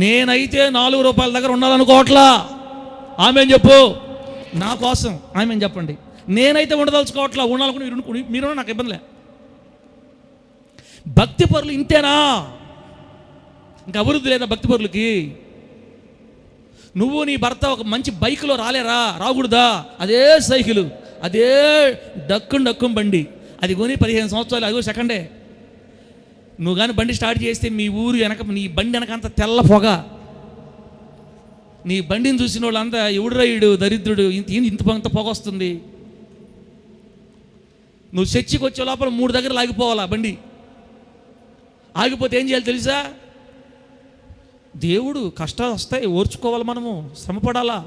నేనైతే 4 రూపాయల దగ్గర ఉండాలనుకోవట్లా. ఆమె చెప్పు నా కోసం, ఆమె చెప్పండి. నేనైతే ఉండదలుచుకోవట్లా, ఉండాలనుకుని మీరు నాకు ఇబ్బందిలే. భక్తి పరులు ఇంతేనా? ఇంకా అభివృద్ధి లేదా భక్తి పరులకి? నువ్వు నీ భర్త ఒక మంచి బైక్లో రాకూడదా? అదే సైకిల్, అదే డక్కుం బండి, అది కొని 15 సంవత్సరాలు, అదో సెకండే. నువ్వు కానీ బండి స్టార్ట్ చేస్తే మీ ఊరు వెనక, నీ బండి వెనకంత తెల్ల పొగ. నీ బండిని చూసిన వాళ్ళంతా ఎవడురాయుడు దరిద్రుడు, ఇంత పొగ వస్తుంది. నువ్వు చర్చికి వచ్చే లోపల 3 దగ్గర ఆగిపోవాలా బండి. ఆగిపోతే ఏం చేయాలి తెలుసా? దేవుడు కష్టాలు వస్తాయి, ఓర్చుకోవాలి, మనము శ్రమపడాలా.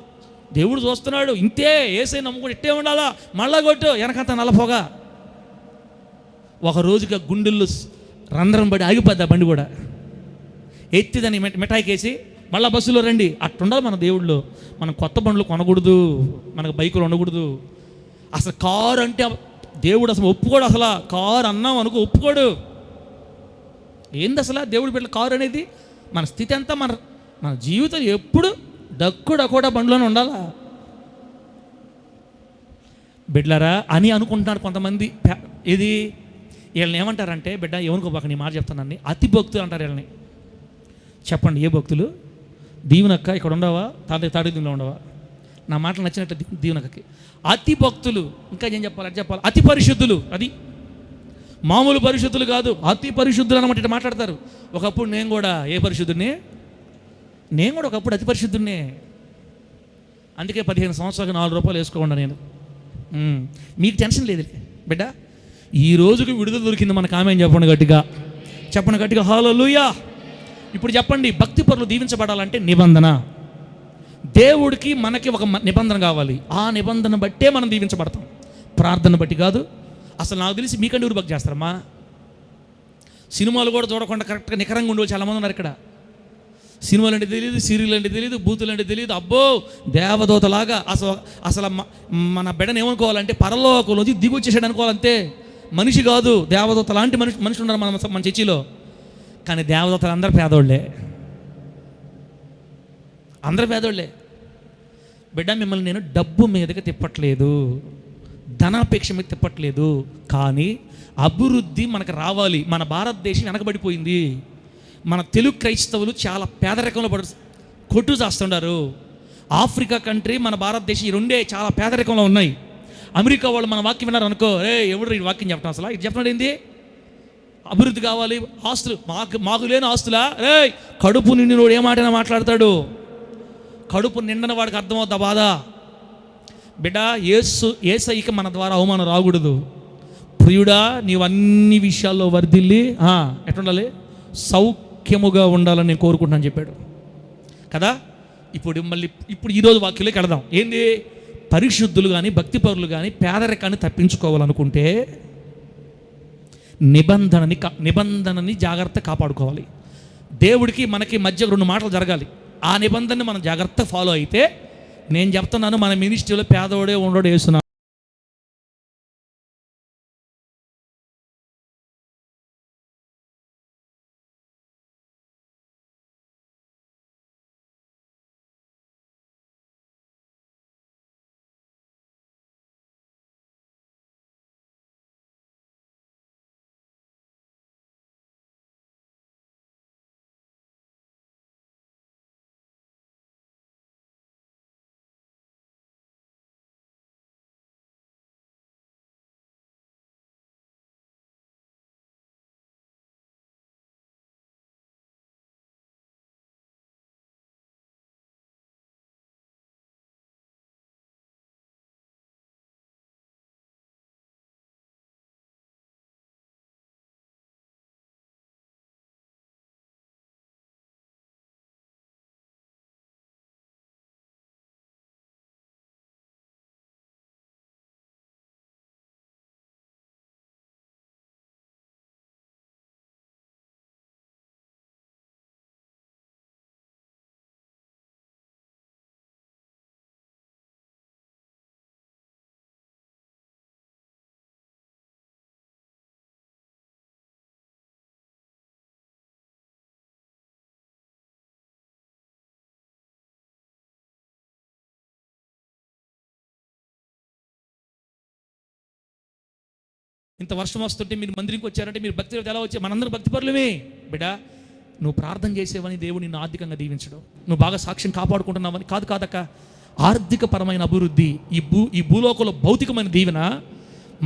దేవుడు చూస్తున్నాడు, ఇంతే ఏసై నమ్ముకుంటే ఇట్టే ఉండాలా. మళ్ళా కొట్టు, వెనకంత నల్లపోగా. ఒక రోజుగా గుండెల్లో రంధ్రం పడి ఆగిపోద్ది ఆ బండి కూడా. ఎత్తిదని మిఠాయికేసి మళ్ళీ బస్సులో రండి. అట్టుండాలి మన దేవుళ్ళు. మనం కొత్త బండ్లు కొనకూడదు, మనకు బైకులు ఉండకూడదు. అసలు కారు అంటే దేవుడు అసలు ఒప్పుకోడు. అసలు కారు అన్నాం అనుకో ఒప్పుకోడు. ఏంది అసలు దేవుడు బిడ్డ కారు అనేది? మన స్థితి అంతా, మన జీవితం ఎప్పుడు డక్కుడా బండ్లోనే ఉండాలా బిడ్డలారా అని అనుకుంటున్నారు కొంతమంది. ఇది వీళ్ళని ఏమంటారంటే, బిడ్డ ఏమనుకోబాక, నీ మాట చెప్తానని, అతి భక్తులు అంటారు వీళ్ళని. చెప్పండి ఏ భక్తులు? దీవెనక్క ఇక్కడ ఉండవా? తాడేదిలో ఉండవా? నా మాటలు నచ్చినట్టు దీవెనక్కకి అతి భక్తులు. ఇంకా ఏం చెప్పాలి? అది చెప్పాలి. అతి పరిశుద్ధులు. అది మామూలు పరిశుద్ధులు కాదు, అతి పరిశుద్ధులు అన్నమాట. ఇట్లా మాట్లాడతారు. ఒకప్పుడు నేను కూడా ఏ పరిశుద్ధుడిని? నేను కూడా ఒకప్పుడు అతి పరిశుద్ధుడినే. అందుకే 15 సంవత్సరాలకు 4 రూపాయలు వేసుకోకుండా నేను. మీకు టెన్షన్ లేదు బిడ్డ. ఈ రోజుకి విడుదల దొరికింది మనకు. ఆమె చెప్పండి గట్టిగా హల్లెలూయా. ఇప్పుడు చెప్పండి, భక్తి పరులు దీవించబడాలంటే నిబంధన. దేవుడికి మనకి ఒక నిబంధన కావాలి. ఆ నిబంధన బట్టే మనం దీవించబడతాం, ప్రార్థన బట్టి కాదు. అసలు నాకు తెలిసి మీకంటే ఊరు భక్తి చేస్తారమ్మా. సినిమాలు కూడా చూడకుండా కరెక్ట్గా నికరంగా ఉండేవాళ్ళు చాలామంది ఉన్నారు ఇక్కడ. సినిమాలు అంటే తెలియదు, సీరియల్ అంటే తెలియదు, బూతులు అంటే తెలియదు. అబ్బో దేవదూతలాగా. అసలు మన బిడ్డను ఏమనుకోవాలంటే పరలోకంలోంచి దిగొచ్చేసాడు అనుకోవాలంతే. మనిషి కాదు, దేవదూత లాంటి మనిషి ఉన్నారు మన చర్చిలో. కానీ దేవదూతలు అందరూ పేదోళ్ళే, అందరూ పేదోళ్ళే. బిడ్డ మిమ్మల్ని నేను డబ్బు మీదకి తిప్పట్లేదు, ధనాపేక్ష మీద తిప్పట్లేదు. కానీ అభివృద్ధి మనకు రావాలి. మన భారతదేశం వెనకబడిపోయింది. మన తెలుగు క్రైస్తవులు చాలా పేదరికంలో కొట్టు చేస్తున్నారు. ఆఫ్రికా కంట్రీ, మన భారతదేశం, ఈ రెండే చాలా పేదరికంలో ఉన్నాయి. అమెరికా వాళ్ళు మన వాక్యం విన్నారు అనుకో, ఎవడు ఈ వాక్యం చెప్పడం అసలు? ఇది చెప్పడం ఏంది? అభివృద్ధి కావాలి, ఆస్తులు. మాకు లేని ఆస్తులా? కడుపు నిండినోడు ఏ మాటైనా మాట్లాడతాడు. కడుపు నిండని వాడికి అర్థమవుతా బాధ. బిడ్డ యేసయ్యకి మన ద్వారా అవమానం రాకూడదు. ప్రియుడా, నీవు అన్ని విషయాల్లో వర్ధిల్లి ఎట్లుండాలి? సౌఖ్యముగా ఉండాలని నేను కోరుకుంటున్నాను చెప్పాడు కదా. ఇప్పుడు ఈరోజు వాక్యంలోకి వెళదాం. ఏంది? పరిశుద్ధులు కానీ భక్తి పరులు కానీ పేదరికాన్ని తప్పించుకోవాలనుకుంటే నిబంధనని జాగ్రత్త కాపాడుకోవాలి. దేవుడికి మనకి మధ్య 2 మాటలు జరగాలి. ఆ నిబంధనని మనం జాగ్రత్త ఫాలో అయితే, నేను చెప్తున్నాను, మన మినిస్ట్రీలో పేదోడే ఉండడు యేసు ఇంత వర్షం వస్తుంటే మీరు మందిరికి వచ్చారంటే మీరు భక్తి ఎలా వచ్చారు? మనందరం భక్తి పరులమే. బిడ్డ, నువ్వు ప్రార్థన చేసేవని దేవుడు నిన్ను ఆర్థికంగా దీవించడం, నువ్వు బాగా సాక్ష్యం కాపాడుకుంటున్నావని కాదక్క. ఆర్థికపరమైన అభివృద్ధి, ఈ భూలోకంలో భౌతికమైన దీవెన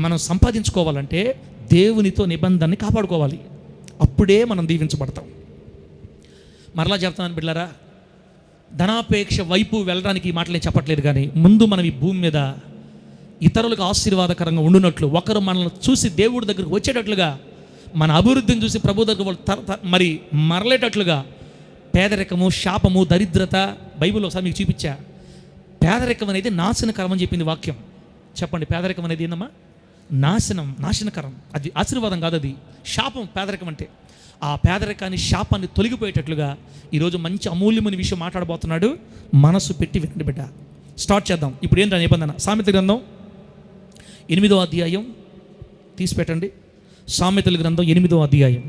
మనం సంపాదించుకోవాలంటే దేవునితో నిబంధనని కాపాడుకోవాలి. అప్పుడే మనం దీవించబడతాం. మరలా చెప్తాను బిడ్డలారా, ధనాపేక్ష వైపు వెళ్ళడానికి ఈ మాటలు నేను చెప్పట్లేదు, కానీ ముందు మనం ఈ భూమి మీద ఇతరులకు ఆశీర్వాదకరంగా ఉండునట్లు, ఒకరు మనల్ని చూసి దేవుడి దగ్గరకు వచ్చేటట్లుగా, మన అభివృద్ధిని చూసి ప్రభు దగ్గర వాళ్ళు మరి మరలేటట్లుగా, పేదరికము, శాపము, దరిద్రత బైబిల్లో ఒకసారి మీకు చూపించా. పేదరికం అనేది నాశనకరం అని చెప్పింది వాక్యం. చెప్పండి, పేదరికం అనేది ఏందమ్మా? నాశనకరం. అది ఆశీర్వాదం కాదు, అది శాపం. పేదరికం అంటే ఆ పేదరికాన్ని, శాపాన్ని తొలగిపోయేటట్లుగా ఈరోజు మంచి అమూల్యమైన విషయం మాట్లాడబోతున్నాడు. మనసు పెట్టి వినండి బిడ్డ. స్టార్ట్ చేద్దాం. ఇప్పుడు ఏంటో నిబంధన? సామెత గ్రంథం 8వ అధ్యాయం తీసిపెట్టండి. సామెతల గ్రంథం 8వ అధ్యాయం.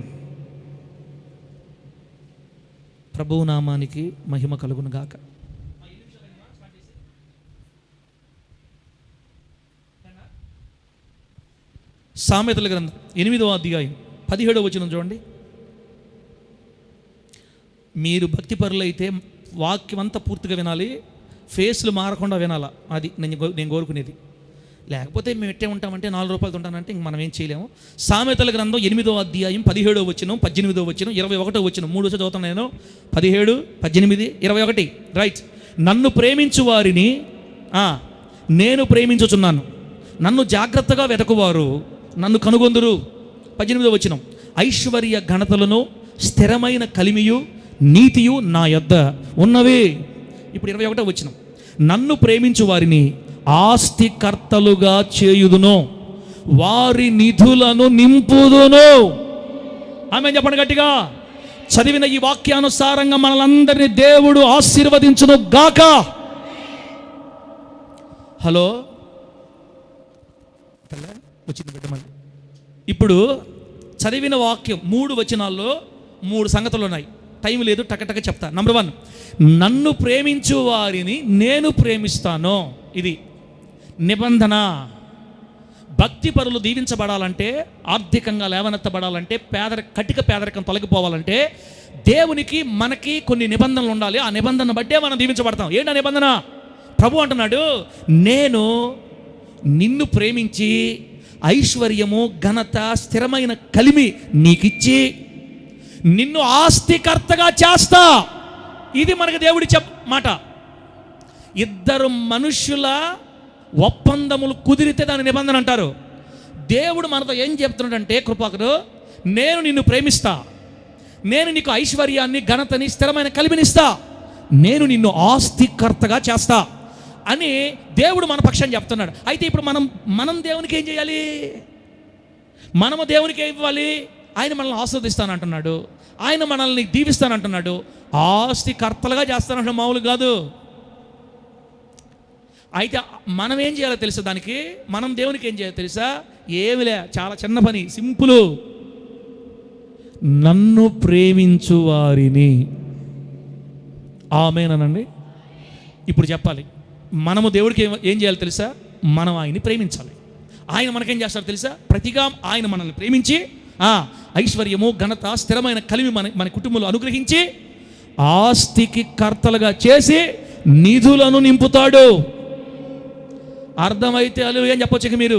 ప్రభువు నామానికి మహిమ కలుగును గాక. సామెతల గ్రంథం 8వ అధ్యాయం 17వ వచనం చూడండి. మీరు భక్తిపరులైతే వాక్యం అంతా పూర్తిగా వినాలి, ఫేస్లు మారకుండా వినాలా. అది నేను కోరుకునేది. లేకపోతే మేము ఎట్టే ఉంటామంటే 4 రూపాయలతో ఉంటానంటే ఇంక మనం ఏం చేయలేము. సామెతల గ్రంథం 8వ అధ్యాయం 17వ వచనం, 18వ వచనం, 21వ వచనం, 3 చదువుతాను నేను. 17, 18, 21. రైట్. నన్ను ప్రేమించు వారిని నేను ప్రేమించుచున్నాను, నన్ను జాగ్రత్తగా వెతకువారు నన్ను కనుగొందురు. 18వ వచనం, ఐశ్వర్య ఘనతలను స్థిరమైన కలిమియు నీతియు నా యొద్ద ఉన్నవి. ఇప్పుడు 21వ వచనం, నన్ను ప్రేమించు వారిని ఆస్తికర్తలుగా చేయుదును, వారి నిధులను నింపుదును. ఆమె చెప్పండి గట్టిగా. చదివిన ఈ వాక్యానుసారంగా మనలందరినీ దేవుడు ఆశీర్వదించును గాక. హలో, వచ్చింది బిడ్డ మళ్ళీ. ఇప్పుడు చదివిన వాక్యం 3 వచనాల్లో 3 సంగతులు ఉన్నాయి. టైం లేదు, టకటక చెప్తా. నంబర్ 1, నన్ను ప్రేమించు వారిని నేను ప్రేమిస్తాను. ఇది నిబంధన. భక్తి పరులు దీవించబడాలంటే, ఆర్థికంగా లేవనెత్తబడాలంటే, కటిక పేదరికం తొలగిపోవాలంటే దేవునికి మనకి కొన్ని నిబంధనలు ఉండాలి. ఆ నిబంధన బట్టే మనం దీవించబడతాం. ఏంటి ఆ నిబంధన? ప్రభు అంటున్నాడు, నేను నిన్ను ప్రేమించి ఐశ్వర్యము, ఘనత, స్థిరమైన కలిమి నీకిచ్చి నిన్ను ఆస్తికర్తగా చేస్తా. ఇది మనకు దేవుడి మాట. ఇద్దరు మనుషుల ఒప్పందములు కుదిరితే దాని నిబంధన అంటారు. దేవుడు మనతో ఏం చెప్తున్నాడంటే, కృపాకరు, నేను నిన్ను ప్రేమిస్తా, నేను నీకు ఐశ్వర్యాన్ని, ఘనతని, స్థిరమైన కలిమినిస్తా, నేను నిన్ను ఆస్తికర్తగా చేస్తా అని దేవుడు మన పక్షాన్ని చెప్తున్నాడు. అయితే ఇప్పుడు మనం దేవునికి ఏం చేయాలి? మనము దేవునికి ఏం ఇవ్వాలి? ఆయన మనల్ని ఆస్వాదిస్తానంటున్నాడు, ఆయన మనల్ని దీవిస్తానంటున్నాడు, ఆస్తికర్తలుగా చేస్తానంటున్నాడు, మామూలు కాదు. అయితే మనం ఏం చేయాలో తెలుసా? దానికి మనం దేవునికి ఏం చేయాలో తెలుసా? ఏమిలే, చాలా చిన్న పని, సింపుల్. నన్ను ప్రేమించు వారిని. ఆమేనండి. ఇప్పుడు చెప్పాలి, మనము దేవుడికి ఏం చేయాలో తెలుసా? మనం ఆయన్ని ప్రేమించాలి. ఆయన మనకేం చేస్తారో తెలుసా? ప్రతిగా ఆయన మనల్ని ప్రేమించి ఐశ్వర్యము, ఘనత, స్థిరమైన కలిమి మన కుటుంబంలో అనుగ్రహించి ఆస్తికి కర్తలుగా చేసి నిధులను నింపుతాడు. అర్థమైతే అలు ఏం చెప్పొచ్చు? ఇక మీరు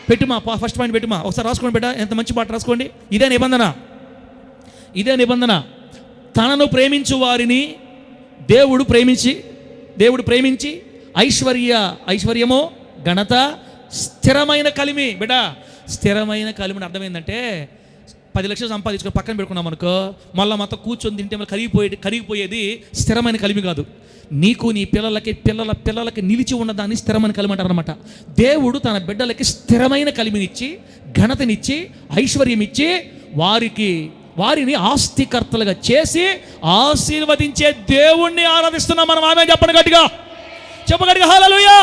పెట్టుమా, ఫస్ట్ పాయింట్ పెట్టుమా, ఒకసారి రాసుకోండి బిడ్డ. ఎంత మంచి మాట రాసుకోండి. ఇదే నిబంధన. తనను ప్రేమించు వారిని దేవుడు ప్రేమించి ఐశ్వర్యము, ఘనత, స్థిరమైన కలిమి. బిడ్డ, స్థిరమైన కలిమిని అర్థం ఏంటంటే, 10 లక్షలు సంపాదించుకొని పక్కన పెట్టుకున్నాం అనుకో, మళ్ళీ మొత్తం కూర్చొని తింటే కరిగిపోయేది స్థిరమైన కలిమి కాదు. నీకు, నీ పిల్లలకి నిలిచి ఉన్నదాన్ని స్థిరమైన కలిమి అంటారు అనమాట. దేవుడు తన బిడ్డలకి స్థిరమైన కలిమినిచ్చి, ఘనతనిచ్చి, ఐశ్వర్యం ఇచ్చి వారిని ఆస్తికర్తలుగా చేసి ఆశీర్వదించే దేవుణ్ణి ఆరాధిస్తున్నాం మనం. ఆమె చెప్పండి గట్టిగా, హల్లెలూయా.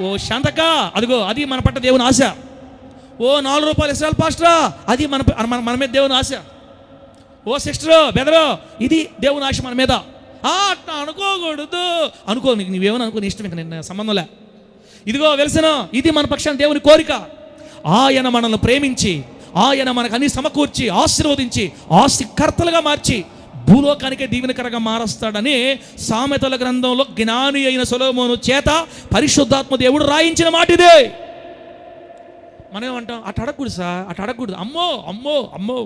ఓ శాంతక, అదిగో అది మన పట్ల దేవుని ఆశ. ఓ 4 రూపాయలు ఇస్రాయల్ పాస్టరా, అది మన మీద దేవుని ఆశ. ఓ సిస్టరు, బెదరు, ఇది దేవుని ఆశ మన మీద. అట్లా అనుకోకూడదు. అనుకో, నీవేమని అనుకో, నీ ఇష్టం, ఇంకా నేను సంబంధంలే. ఇదిగో వెలిసిన, ఇది మన పక్షాన దేవుని కోరిక. ఆయన మనల్ని ప్రేమించి, ఆయన మనకు అన్ని సమకూర్చి, ఆశీర్వదించి, ఆస్తికర్తలుగా మార్చి భూలోకానికే దీవెనకరంగా మారుస్తాడని సామెతల గ్రంథంలో జ్ఞాని అయిన సొలొమోను చేత పరిశుద్ధాత్మ దేవుడు రాయించిన మాట ఇదే. మనం ఏమంటాం, అటు అడగకూడదు సార్, అటు అడగకూడదు, అమ్మో అమ్మో అమ్మో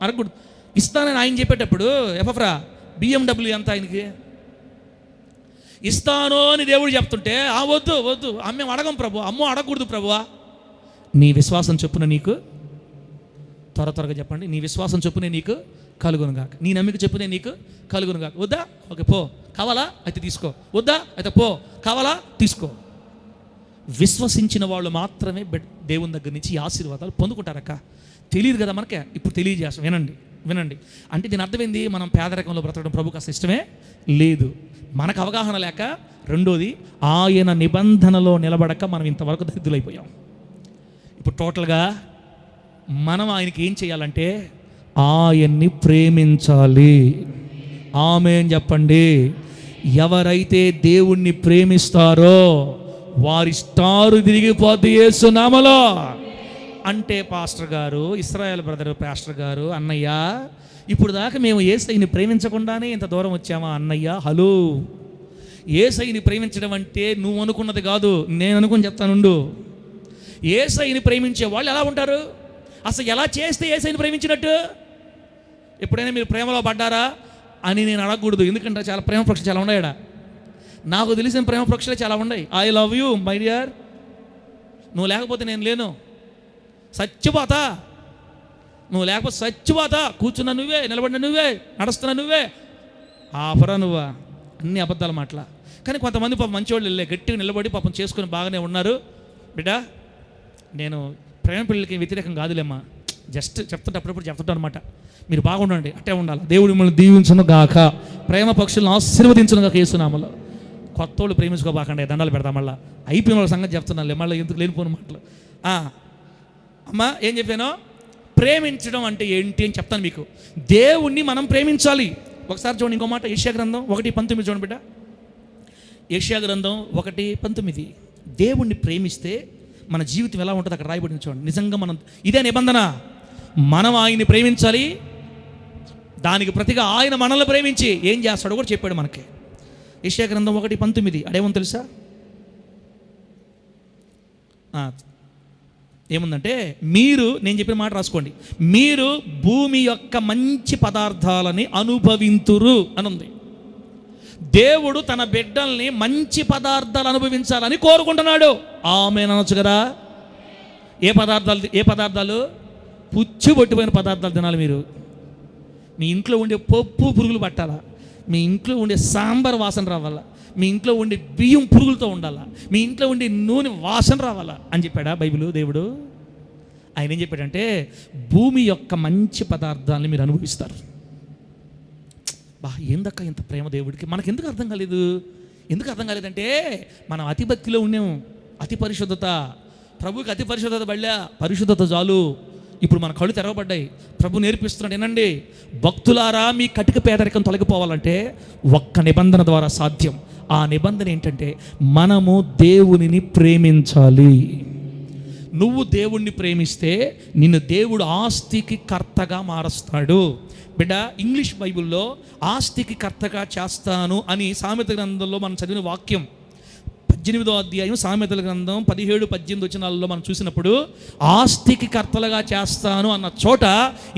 అడగకూడదు. ఇస్తానని ఆయన చెప్పేటప్పుడు ఎఫ్రా BMW ఎంత ఆయనకి ఇస్తాను అని దేవుడు చెప్తుంటే, వద్దు వద్దు మేము అడగం ప్రభు, అమ్మో అడగకూడదు ప్రభువా. నీ విశ్వాసం చొప్పున నీకు త్వరగా చెప్పండి, నీ విశ్వాసం చొప్పునే నీకు కలుగునుగాక, నీ నమ్మిక చొప్పునే నీకు కలుగునుగాక. వద్దా, ఓకే పో, కావాలా అయితే తీసుకో, వద్దా అయితే పో, కావాలా తీసుకో. విశ్వసించిన వాళ్ళు మాత్రమే దేవుని దగ్గర నుంచి ఈ ఆశీర్వాదాలు పొందుకుంటారక్క. తెలియదు కదా మనకే, ఇప్పుడు తెలియజేస్తాం. వినండి వినండి. అంటే దీని అర్థమైంది, మనం పేదరికంలో బ్రతకడం ప్రభుకు అసలు ఇష్టమే లేదు. మనకు అవగాహన లేక, రెండోది ఆయన నిబంధనలో నిలబడక మనం ఇంతవరకు దరిద్రులైపోయాం. ఇప్పుడు టోటల్గా మనం ఆయనకి ఏం చేయాలంటే ఆయన్ని ప్రేమించాలి. ఆమేన్ చెప్పండి. ఎవరైతే దేవుణ్ణి ప్రేమిస్తారో వారి స్టారు తిరిగిపోద్ది యేసు నామములో. అంటే పాస్టర్ గారు, ఇశ్రాయేల్ బ్రదర్ పాస్టర్ గారు, అన్నయ్య ఇప్పుడు దాకా మేము యేసయ్యని ప్రేమించకుండానే ఇంత దూరం వచ్చామా అన్నయ్య? హలో, యేసయ్యని ప్రేమించడం అంటే నువ్వు అనుకున్నది కాదు, నేను అనుకుని చెప్తానుండు. యేసయ్యని ప్రేమించే వాళ్ళు ఎలా ఉంటారు? అసలు ఎలా చేస్తే యేసయ్యని ప్రేమించినట్టు? ఎప్పుడైనా మీరు ప్రేమలో పడ్డారా అని నేను అడగకూడదు, ఎందుకంటే చాలా ప్రేమ పక్షులు చాలా ఉన్నాయడ. నాకు తెలిసిన ప్రేమ పక్షులే చాలా ఉన్నాయి. I love you my dear, నువ్వు లేకపోతే నేను లేను, చచ్చిపోతా, నువ్వు లేకపోతే చచ్చిపోతా, కూర్చున్నా నువ్వే, నిలబడిన నువ్వే, నడుస్తున్నా నువ్వే, ఆపరా నువ్వా, అన్ని అబద్ధాల మాటల. కానీ కొంతమంది పాపం మంచివాళ్ళు వెళ్ళే గట్టిగా నిలబడి పాపం చేసుకుని బాగానే ఉన్నారు. బిడ్డ, నేను ప్రేమ పిల్లలకి వ్యతిరేకం కాదులేమ్మా, జస్ట్ చెప్తుంటే అప్పుడప్పుడు చెప్తుంటాను అనమాట. మీరు బాగుండండి, అట్టే ఉండాలి. దేవుడు మిమ్మల్ని దీవించును గాక, ప్రేమ పక్షులను ఆశీర్వదించును గాక యేసు నామములో. కొత్త వాళ్ళు ప్రేమించుకోబాకండి, దండాలు పెడతాం. మళ్ళీ అయిపోయిన వాళ్ళ సంగతి చెప్తున్నాను, మళ్ళీ ఎందుకు లేనిపోయిన మాటలు. అమ్మా ఏం చెప్పానో, ప్రేమించడం అంటే ఏంటి అని చెప్తాను మీకు. దేవుణ్ణి మనం ప్రేమించాలి. ఒకసారి చూడండి, ఇంకో మాట, యెషయా గ్రంథం 1:19 చూడండి బిడ్డ. యెషయా గ్రంథం 1:19. దేవుణ్ణి ప్రేమిస్తే మన జీవితం ఎలా ఉంటుంది అక్కడ రాయబడింది చూడండి. నిజంగా మనం ఇదే నిబంధన, మనం ఆయన్ని ప్రేమించాలి. దానికి ప్రతిగా ఆయన మనల్ని ప్రేమించి ఏం చేస్తాడో కూడా చెప్పాడు మనకి. యెషయా గ్రంథం 1:19 అడేమో తెలుసా? ఏముందంటే, మీరు, నేను చెప్పిన మాట రాసుకోండి, మీరు భూమి యొక్క మంచి పదార్థాలని అనుభవింతురు అని ఉంది. దేవుడు తన బిడ్డల్ని మంచి పదార్థాలు అనుభవించాలని కోరుకుంటున్నాడు. ఆమేన్ అనొచ్చు కదా. ఏ పదార్థాలు? పుచ్చు పట్టిపోయిన పదార్థాలు తినాలి మీరు. మీ ఇంట్లో ఉండే పప్పు పురుగులు పట్టాలా, మీ ఇంట్లో ఉండే సాంబార్ వాసన రావాలా, మీ ఇంట్లో ఉండే బియ్యం పురుగులతో ఉండాలా, మీ ఇంట్లో ఉండే నూనె వాసన రావాలా అని చెప్పాడా బైబిల్ దేవుడు? ఆయన ఏం చెప్పాడంటే, భూమి యొక్క మంచి పదార్థాలని మీరు అనుభవిస్తారు. ఏందక్క ఇంత ప్రేమ దేవుడికి, మనకు ఎందుకు అర్థం కాలేదు? ఎందుకు అర్థం కాలేదంటే, మనం అతి భక్తిలో ఉన్నాము. అతి పరిశుద్ధత, ప్రభుకి అతి పరిశుద్ధత బళ్ళా, పరిశుద్ధత చాలు. ఇప్పుడు మన కళ్ళు తెరవబడ్డాయి, ప్రభు నేర్పిస్తున్నాడు. ఏనండి భక్తులారా, మీ కటిక పేదరికం తొలగిపోవాలంటే ఒక్క నిబంధన ద్వారా సాధ్యం. ఆ నిబంధన ఏంటంటే, మనము దేవునిని ప్రేమించాలి. నువ్వు దేవుణ్ణి ప్రేమిస్తే నిన్ను దేవుడు ఆస్తికి కర్తగా మారుస్తాడు. బిడ్డ, ఇంగ్లీష్ బైబిల్లో ఆస్తికి కర్తగా చేస్తాను అని సామెతల గ్రంథంలో మనం చదివిన వాక్యం 18వ అధ్యాయం సామెతల గ్రంథం 17-18 వచనాలలో మనం చూసినప్పుడు ఆస్తికి కర్తలుగా చేస్తాను అన్న చోట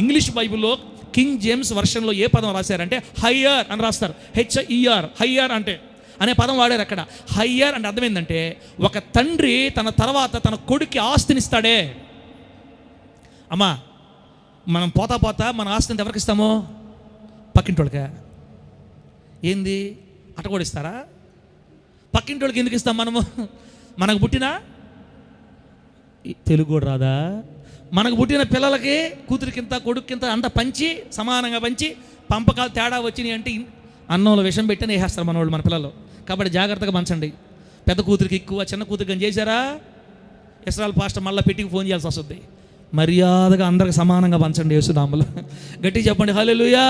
ఇంగ్లీష్ బైబిల్లో కింగ్ జేమ్స్ వర్షన్లో ఏ పదం రాశారంటే హయ్యర్ అని రాస్తారు. HER, హయ్యర్ అంటే అనే పదం వాడారు అక్కడ. హయ్యర్ అంటే అర్థం ఏంటంటే, ఒక తండ్రి తన తర్వాత తన కొడుక్కి ఆస్తినిస్తాడే. అమ్మా, మనం పోతా మన ఆస్తిని ఎవరికి ఇస్తామో? పక్కింటోళ్ళకే. ఏంది అట కూడా ఇస్తారా? పక్కింటోళ్ళకి ఎందుకు ఇస్తాం మనము? మనకు పుట్టిన తెలుగు కూడా రాదా? మనకు పుట్టిన పిల్లలకి కూతురికింత కొడుక్కింత అంత పంచి సమానంగా పంచి, పంపకాలు తేడా వచ్చినాయి అంటే అన్నంలో విషం పెట్టి వేసేస్తారు మన వాళ్ళు, మన పిల్లలు. కాబట్టి జాగ్రత్తగా పంచండి. పెద్ద కూతురికి ఎక్కువ, చిన్న కూతురికి చేశారా, ఇస్రాయల్ పాస్టర్ మళ్ళీ పెట్టికి ఫోన్ చేయాల్సి వస్తుంది. మర్యాదగా అందరికి సమానంగా పంచండి యేసు నామములో. గట్టిగా చెప్పండి హల్లెలూయా.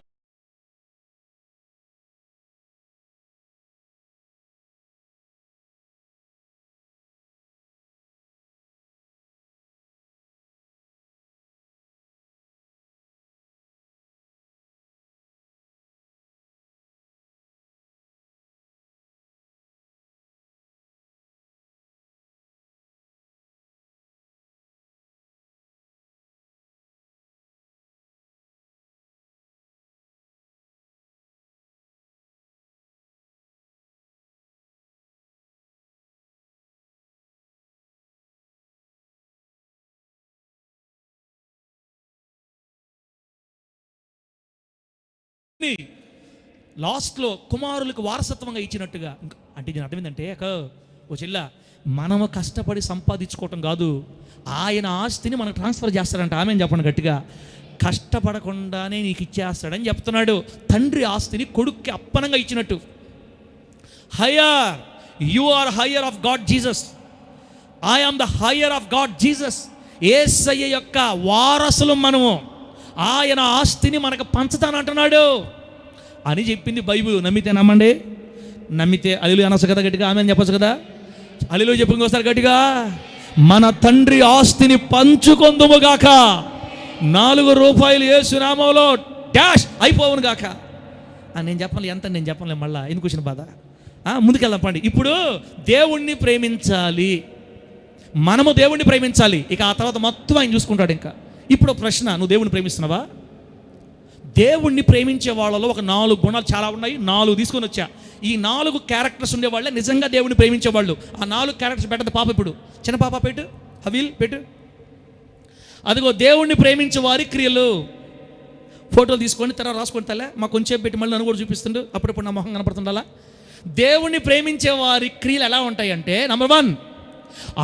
లాస్ట్లో కుమారులకు వారసత్వంగా ఇచ్చినట్టుగా. అంటే దీని అర్థం ఏంటంటే ఓ చెల్ల, మనము కష్టపడి సంపాదించుకోవటం కాదు, ఆయన ఆస్తిని మనకు ట్రాన్స్ఫర్ చేస్తాడంట. ఆమె చెప్పండి గట్టిగా. కష్టపడకుండానే నీకు ఇచ్చేస్తాడని చెప్తున్నాడు. తండ్రి ఆస్తిని కొడుక్కి అప్పనంగా ఇచ్చినట్టు. Heir, you are heir of God Jesus. I am the heir of God Jesus. యేసయ్య యొక్క వారసులు మనము. ఆయన ఆస్తిని మనకు పంచుతానంటున్నాడు అని చెప్పింది బైబిల్. నమ్మితే నమ్మండి, నమ్మితే హల్లెలూయా అనొచ్చు కదా గట్టిగా. ఆమె చెప్పచ్చు కదా. హల్లెలూయా చెప్పు ఇంకోసారి గట్టిగా. మన తండ్రి ఆస్తిని పంచుకొందుముగాక. 4 రూపాయలు యేసు నామములో డాష్ అయిపోవును గాక. నేను చెప్పాలి ఎంత, నేను చెప్పలే మళ్ళీ ఎందుకు వచ్చిన బాధ. ముందుకెళ్దాం పండి. ఇప్పుడు దేవుణ్ణి ప్రేమించాలి, మనము దేవుణ్ణి ప్రేమించాలి. ఇక ఆ తర్వాత మొత్తం ఆయన చూసుకుంటాడు. ఇంకా ఇప్పుడు ప్రశ్న, నువ్వు దేవుణ్ణి ప్రేమిస్తున్నావా? దేవుణ్ణి ప్రేమించే వాళ్ళలో ఒక 4 గుణాలు చాలా ఉన్నాయి. 4 తీసుకొని వచ్చా. ఈ 4 క్యారెక్టర్స్ ఉండేవాళ్ళే నిజంగా దేవుణ్ణి ప్రేమించేవాళ్ళు. ఆ 4 క్యారెక్టర్స్ పెట్టదు పాప. ఇప్పుడు చిన్న పాప పెట్టు, హవీల్ పెట్టు. అదిగో దేవుణ్ణి ప్రేమించే వారి క్రియలు. ఫోటోలు తీసుకొని తర్వాత రాసుకొని తల్లే మాకు కొంచెం పెట్టి మళ్ళీ నన్ను కూడా చూపిస్తుండు. అప్పుడప్పుడు నా మొహం కనపడుతుండాలా. దేవుణ్ణి ప్రేమించే వారి క్రియలు ఎలా ఉంటాయంటే, నంబర్ 1,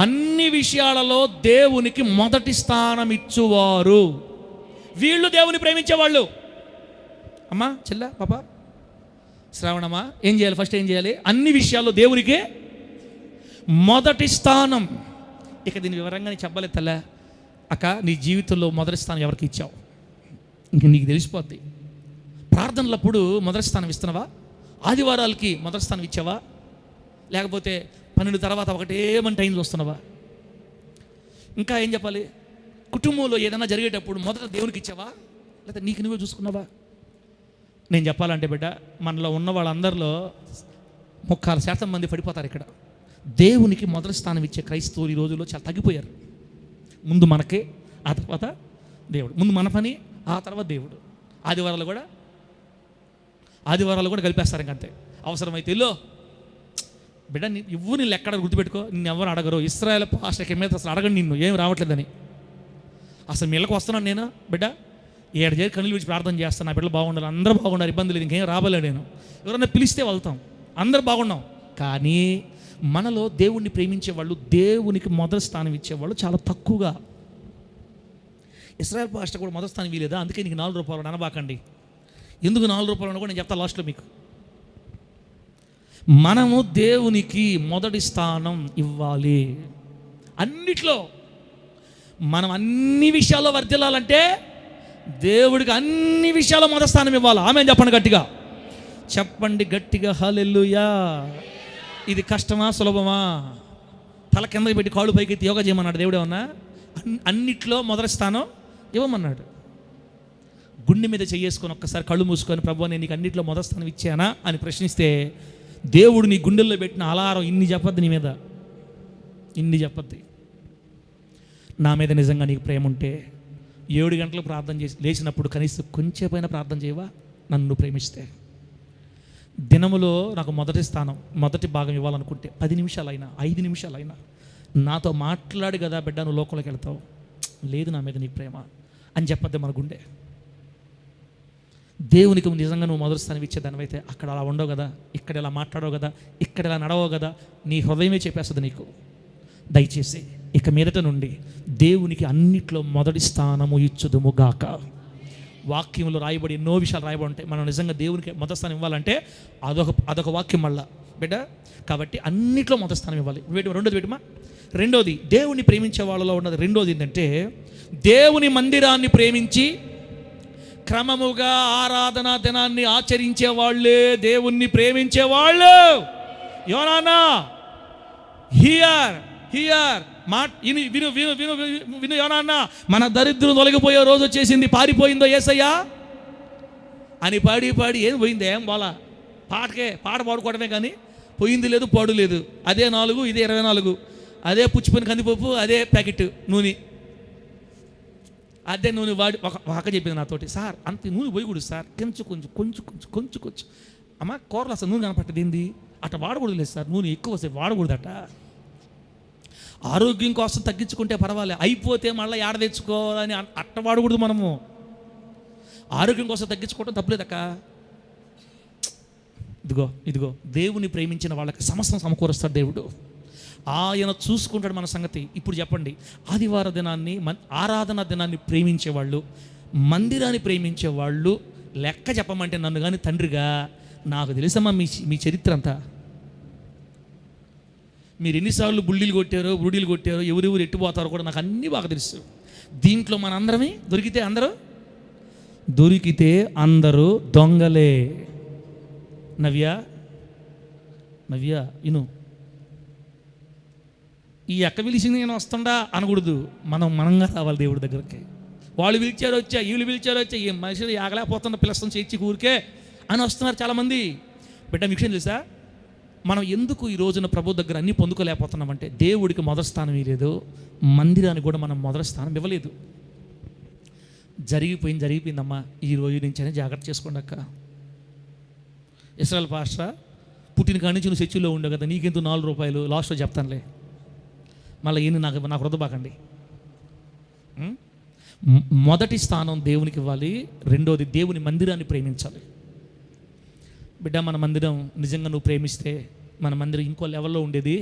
అన్ని విషయాలలో దేవునికి మొదటి స్థానం ఇచ్చువారు. వీళ్ళు దేవుని ప్రేమించేవాళ్ళు. అమ్మా, చెల్ల, పాప, శ్రావణమ్మా, ఏం చేయాలి? ఫస్ట్ ఏం చేయాలి? అన్ని విషయాల్లో దేవునికి మొదటి స్థానం. ఇక దీని వివరంగా నేను చెప్పలేదు తల్ల. అక్క, నీ జీవితంలో మొదటి స్థానం ఎవరికి ఇచ్చావు? ఇంక నీకు తెలిసిపోద్ది. ప్రార్థనలప్పుడు మొదటి స్థానం ఇస్తున్నావా? ఆదివారాలకి మొదటి స్థానం ఇచ్చావా? లేకపోతే 12 తర్వాత ఒకటేమని టైం చూస్తున్నావా? ఇంకా ఏం చెప్పాలి? కుటుంబంలో ఏదైనా జరిగేటప్పుడు మొదట దేవునికి ఇచ్చావా, లేకపోతే నీకు నువ్వే చూసుకున్నావా? నేను చెప్పాలంటే బిడ్డ, మనలో ఉన్న వాళ్ళందరిలో 30% మంది పడిపోతారు ఇక్కడ. దేవునికి మొదటి స్థానం ఇచ్చే క్రైస్తవులు ఈ రోజుల్లో చాలా తగ్గిపోయారు. ముందు మనకే, ఆ తర్వాత దేవుడు. ముందు మన పని, ఆ తర్వాత దేవుడు. ఆదివారాలు కూడా కలిపేస్తారు. ఇంకంతే. అవసరమైతే ఇల్లో బిడ్డ, నీ ఎక్కడ గుర్తుపెట్టుకో, నిన్ను ఎవరు అడగరు. ఇశ్రాయేల్ పాస్టర్ మీద అసలు అడగండి నిన్ను ఏం రావట్లేదని. అసలు మీ ఇళ్ళకి వస్తున్నాను నేను బిడ్డ, 7 చేరి కనులు విడిచి ప్రార్థన చేస్తాను. నా బిడ్డలు బాగుండాలి, అందరూ బాగుండాలి, ఇబ్బంది లేదు, ఇంకేం రాబోలే. నేను ఎవరన్నా పిలిస్తే వెళ్తాం, అందరూ బాగున్నాం. కానీ మనలో దేవుణ్ణి ప్రేమించే వాళ్ళు, దేవునికి మొదటి స్థానం ఇచ్చేవాళ్ళు చాలా తక్కువగా. ఇశ్రాయేల్ పాస్టర్ కూడా మొదటి స్థానం ఇవ్వలేదా? అందుకే నీకు 4 రూపాయలు అనబాకండి. ఎందుకు 4 రూపాయలు కూడా నేను చెప్తాను లాస్ట్లో మీకు. మనము దేవునికి మొదటి స్థానం ఇవ్వాలి. అన్నిట్లో మనం అన్ని విషయాల్లో వర్ధిల్లాలంటే దేవుడికి అన్ని విషయాల్లో మొదటి స్థానం ఇవ్వాలి. ఆమె చెప్పండి గట్టిగా, చెప్పండి గట్టిగా హల్లెలూయా. ఇది కష్టమా సులభమా? తల కిందకి పెట్టి కాళ్ళు పైకి ఎత్తి యోగా చేయమన్నాడు దేవుడు. ఏమన్నా అన్నిట్లో మొదటి స్థానం ఇవ్వమన్నాడు. గుండె మీద చేసుకొని ఒక్కసారి కళ్ళు మూసుకొని, ప్రభువా నేను నీకు అన్నింటిలో మొదటి స్థానం ఇచ్చానా అని ప్రశ్నిస్తే, దేవుడు నీ గుండెల్లో పెట్టిన అలారం ఇన్ని చెప్పద్ది. నీ మీద ఇన్ని చెప్పద్ది. నా మీద నిజంగా నీకు ప్రేమ ఉంటే 7 గంటలకు ప్రార్థన చేసి లేచినప్పుడు కనీసం కొంచెంపైనా ప్రార్థన చేయవా? నన్ను ప్రేమిస్తే దినములో నాకు మొదటి స్థానం, మొదటి భాగం ఇవ్వాలనుకుంటే 10 నిమిషాలైనా 5 నిమిషాలైనా నాతో మాట్లాడు కదా బిడ్డ, నువ్వు లోకంలోకి వెళ్తావు. లేదు నా మీద నీకు ప్రేమ అని చెప్పద్దే మన గుండె. దేవునికి నిజంగా నువ్వు మొదటి స్థానం ఇచ్చేదానివైతే అక్కడ అలా ఉండవు కదా, ఇక్కడ ఇలా మాట్లాడవు కదా, ఇక్కడ ఇలా నడవవు కదా, నీ హృదయమే చెప్పేస్తుంది నీకు. దయచేసి ఇక మీదట నుండి దేవునికి అన్నిట్లో మొదటి స్థానము ఇచ్చుదుముగాక. వాక్యంలో రాయబడి ఎన్నో విషయాలు రాయబడి ఉంటాయి. మనం నిజంగా దేవునికి మొదటి స్థానం ఇవ్వాలంటే అదొక వాక్యం మళ్ళా బిడ్డ. కాబట్టి అన్నిట్లో మొదటి స్థానం ఇవ్వాలి. రెండోది పెట్టమా. రెండోది దేవుని ప్రేమించే వాళ్ళలో ఉన్నది. రెండోది ఏంటంటే, దేవుని మందిరాన్ని ప్రేమించి క్రమముగా ఆరాధనా దినాన్ని ఆచరించే వాళ్ళే దేవుణ్ణి ప్రేమించే వాళ్ళు. యోనానా హియర్ విను విను విను విను విను యోనాన్న, మన దరిద్రం తొలగిపోయే రోజు వచ్చేసింది. పారిపోయిందో యేసయ్యా అని పాడి ఏం పోయింది? ఏం బాలా పాట పాడుకోవడమే కానీ పోయింది లేదు, పాడు లేదు. అదే 4, ఇదే 24, అదే పుచ్చిపోయిన కందిపప్పు, అదే ప్యాకెట్ నూనె, అదే నూనె వాడి. ఒక అక్క చెప్పింది నాతోటి, సార్ అంత నూనె పోయకూడదు సార్, కొంచెం అమ్మ కూరలు అసలు నూనె కనపట్టదు ఏంది అట్లా వాడకూడదు లేదు సార్, నూనె ఎక్కువ వస్తే వాడకూడదట. ఆరోగ్యం కోసం తగ్గించుకుంటే పర్వాలే, అయిపోతే మళ్ళీ ఏడ తెచ్చుకోవాలని అట్ట వాడకూడదు. మనము ఆరోగ్యం కోసం తగ్గించుకోవడం తప్పలేదక్క. ఇదిగో దేవుని ప్రేమించిన వాళ్ళకి సమస్తం సమకూరుస్తాడు దేవుడు. ఆయన చూసుకుంటాడు మన సంగతి. ఇప్పుడు చెప్పండి, ఆదివార దినాన్ని ఆరాధన దినాన్ని ప్రేమించేవాళ్ళు, మందిరాన్ని ప్రేమించేవాళ్ళు లెక్క చెప్పమంటే నన్ను కానీ తండ్రిగా నాకు తెలుసమ్మా మీ చరిత్ర అంతా. మీరు ఎన్నిసార్లు బుడ్డీలు కొట్టారో ఎవరెవరు ఎట్టుపోతారో కూడా నాకు అన్నీ బాగా తెలుసు. దీంట్లో మన అందరమే దొరికితే అందరూ దొంగలే. నవ్య ఇను, ఈ అక్క పిలిచింది నేను వస్తుండా అనకూడదు. మనంగా రావాలి దేవుడి దగ్గరికి. వాళ్ళు పిలిచారు వచ్చా, వీళ్ళు పిలిచారు వచ్చా, ఈ మనుషులు ఆగలేకపోతున్న పిలుస్తాం చేర్చి ఊరికే అని వస్తున్నారు చాలామంది. బిడ్డ మీకు విషయం తెలుసా, మనం ఎందుకు ఈ రోజున ప్రభు దగ్గర అన్నీ పొందుకోలేకపోతున్నామంటే దేవుడికి మొదటి స్థానం ఇవ్వలేదు, మందిరానికి కూడా మనం మొదటి స్థానం ఇవ్వలేదు. జరిగిపోయిందమ్మా. ఈ రోజు నుంచి అని జాగ్రత్త చేసుకోండి అక్క. ఇస్రాయల్ పాస్టర్ పుట్టిన కాడి నుంచి నువ్వు చర్చిలో ఉండవు కదా, నీకెందుకు $4 లాస్ట్లో చెప్తానులే, మళ్ళీ ఏంటి నాకు వృధబాకండి. మొదటి స్థానం దేవునికి ఇవ్వాలి. రెండోది దేవుని మందిరాన్ని ప్రేమించాలి. బిడ్డ, మన మందిరం నిజంగా నువ్వు ప్రేమిస్తే మన మందిరం ఇంకో లెవెల్లో ఉండేది.